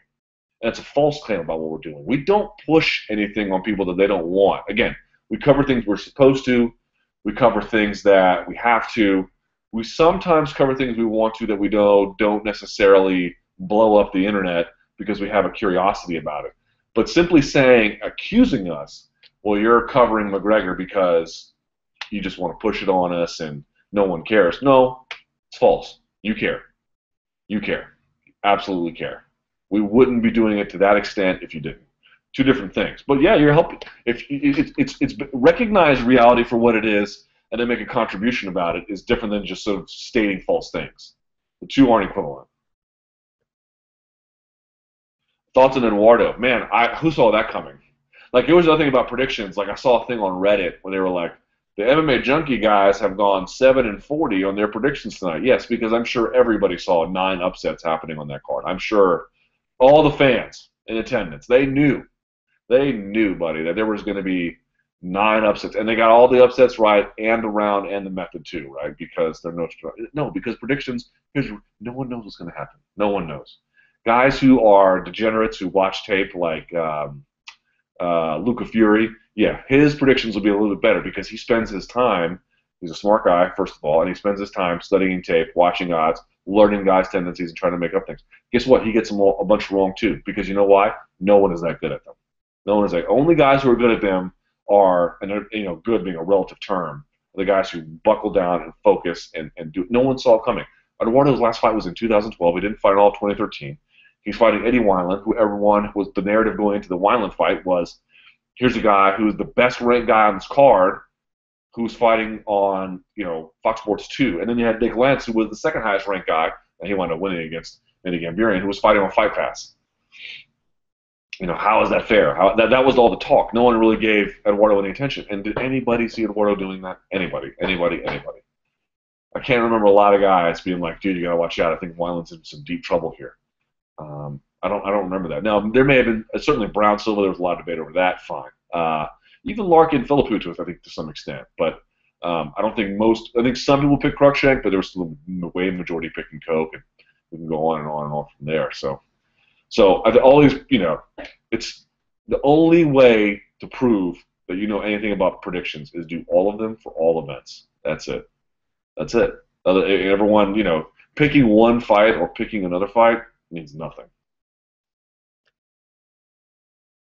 And it's a false claim about what we're doing. We don't push anything on people that they don't want. Again, we cover things we're supposed to. We cover things that we have to. We sometimes cover things we want to that we don't necessarily blow up the internet because we have a curiosity about it. But simply accusing us, well, you're covering McGregor because you just want to push it on us and no one cares. No, it's false. You care. You care. You absolutely care. We wouldn't be doing it to that extent if you didn't. Two different things. But yeah, you're helping. It's recognize reality for what it is and then make a contribution about it is different than just sort of stating false things. The two aren't equivalent. Thoughts on Eduardo? Man, who saw that coming? Like, it was nothing about predictions. Like, I saw a thing on Reddit where they were like, the MMA Junkie guys have gone 7-40 on their predictions tonight. Yes, because I'm sure everybody saw 9 upsets happening on that card. I'm sure All the fans in attendance, they knew, buddy, that there was going to be 9 upsets, and they got all the upsets right, and the round and the method too, right? Because they're because predictions, because no one knows what's going to happen. No one knows. Guys who are degenerates who watch tape like Luca Fury, yeah, his predictions will be a little bit better because he spends his time. He's a smart guy, first of all, and he spends his time studying tape, watching odds, learning guys' tendencies, and trying to make up things. Guess what? He gets them all, a bunch wrong too, because you know why? No one is that good at them. No one is like only guys who are good at them are, and good being a relative term, are the guys who buckle down and focus and do. No one saw it coming. Eduardo's last fight was in 2012. He didn't fight all of 2013. He's fighting Eddie Wineland, who everyone was the narrative going into the Wineland fight was, here's a guy who's the best ranked guy on this card, who's fighting on Fox Sports 2, and then you had Nick Lentz, who was the second highest ranked guy, and he wound up winning against Eddie Gambirian, who was fighting on Fight Pass. How is that fair? That was all the talk. No one really gave Eduardo any attention. And did anybody see Eduardo doing that? Anybody. I can't remember a lot of guys being like, dude, you gotta watch out. I think Wineland's in some deep trouble here. I don't remember that. Now there may have been certainly Brown Silva. There was a lot of debate over that. Fine. Even Larkin Philippoutis, I think to some extent, but I don't think most. I think some people pick Cruikshank, but there was still a way majority picking Coke, and we can go on and on and on from there. So always, it's the only way to prove that you know anything about predictions is do all of them for all events. That's it. Everyone, picking one fight or picking another fight means nothing.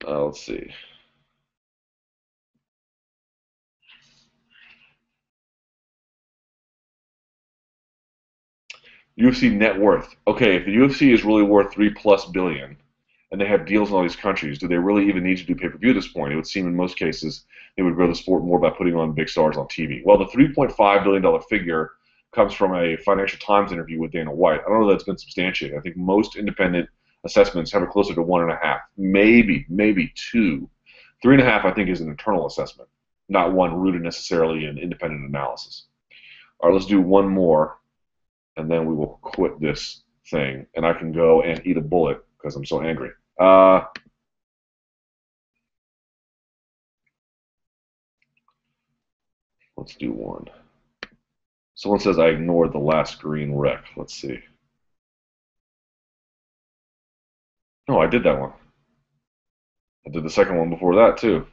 Let's see. UFC net worth. Okay, if the UFC is really worth $3+ billion, and they have deals in all these countries, do they really even need to do pay-per-view at this point? It would seem in most cases they would grow the sport more by putting on big stars on TV. Well, the $3.5 billion figure comes from a Financial Times interview with Dana White. I don't know that it's been substantiated. I think most independent assessments have it closer to 1.5, maybe 2. 3.5, I think, is an internal assessment, not one rooted necessarily in independent analysis. All right, let's do one more, and then we will quit this thing, and I can go and eat a bullet because I'm so angry. Let's do one. Someone says I ignored the last green rec. Let's see. No, I did that one. I did the second one before that, too.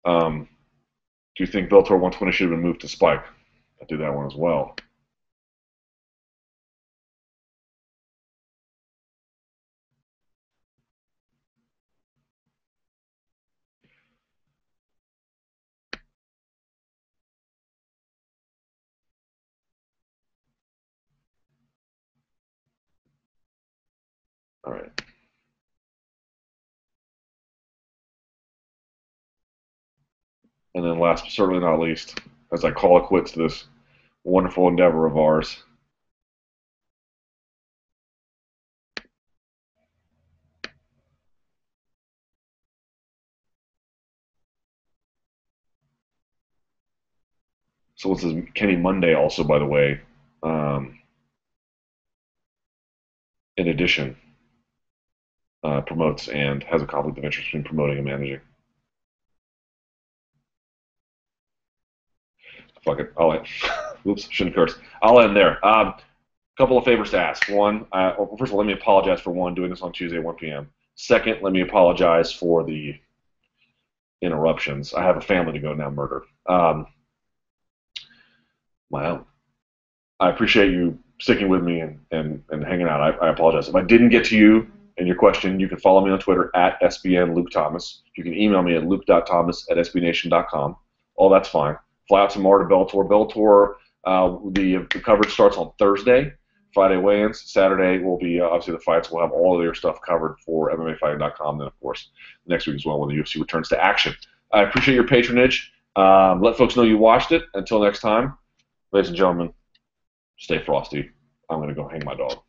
Do you think Bellator 120 should have been moved to Spike? I did that one as well. All right. And then last but certainly not least, as I call it quits to this wonderful endeavor of ours, so this is Kenny Monday also, by the way, in addition, promotes and has a conflict of interest between promoting and managing. Fuck it. Oops, shouldn't curse. I'll end there. Couple of favors to ask. One, first of all, let me apologize for doing this on Tuesday at 1 p.m. Second, let me apologize for the interruptions. I have a family to go now murder. Wow. I appreciate you sticking with me and hanging out. I apologize. If I didn't get to you and your question, you can follow me on Twitter at SBNLukeThomas. You can email me at luke.thomas@sbnation.com. All that's fine. Fly out tomorrow to Bellator. Bellator, the coverage starts on Thursday. Friday weigh-ins. Saturday will be obviously the fights. We'll have all of their stuff covered for MMAfighting.com. Then, of course, next week as well when the UFC returns to action. I appreciate your patronage. Let folks know you watched it. Until next time, ladies and gentlemen, stay frosty. I'm going to go hang my dog.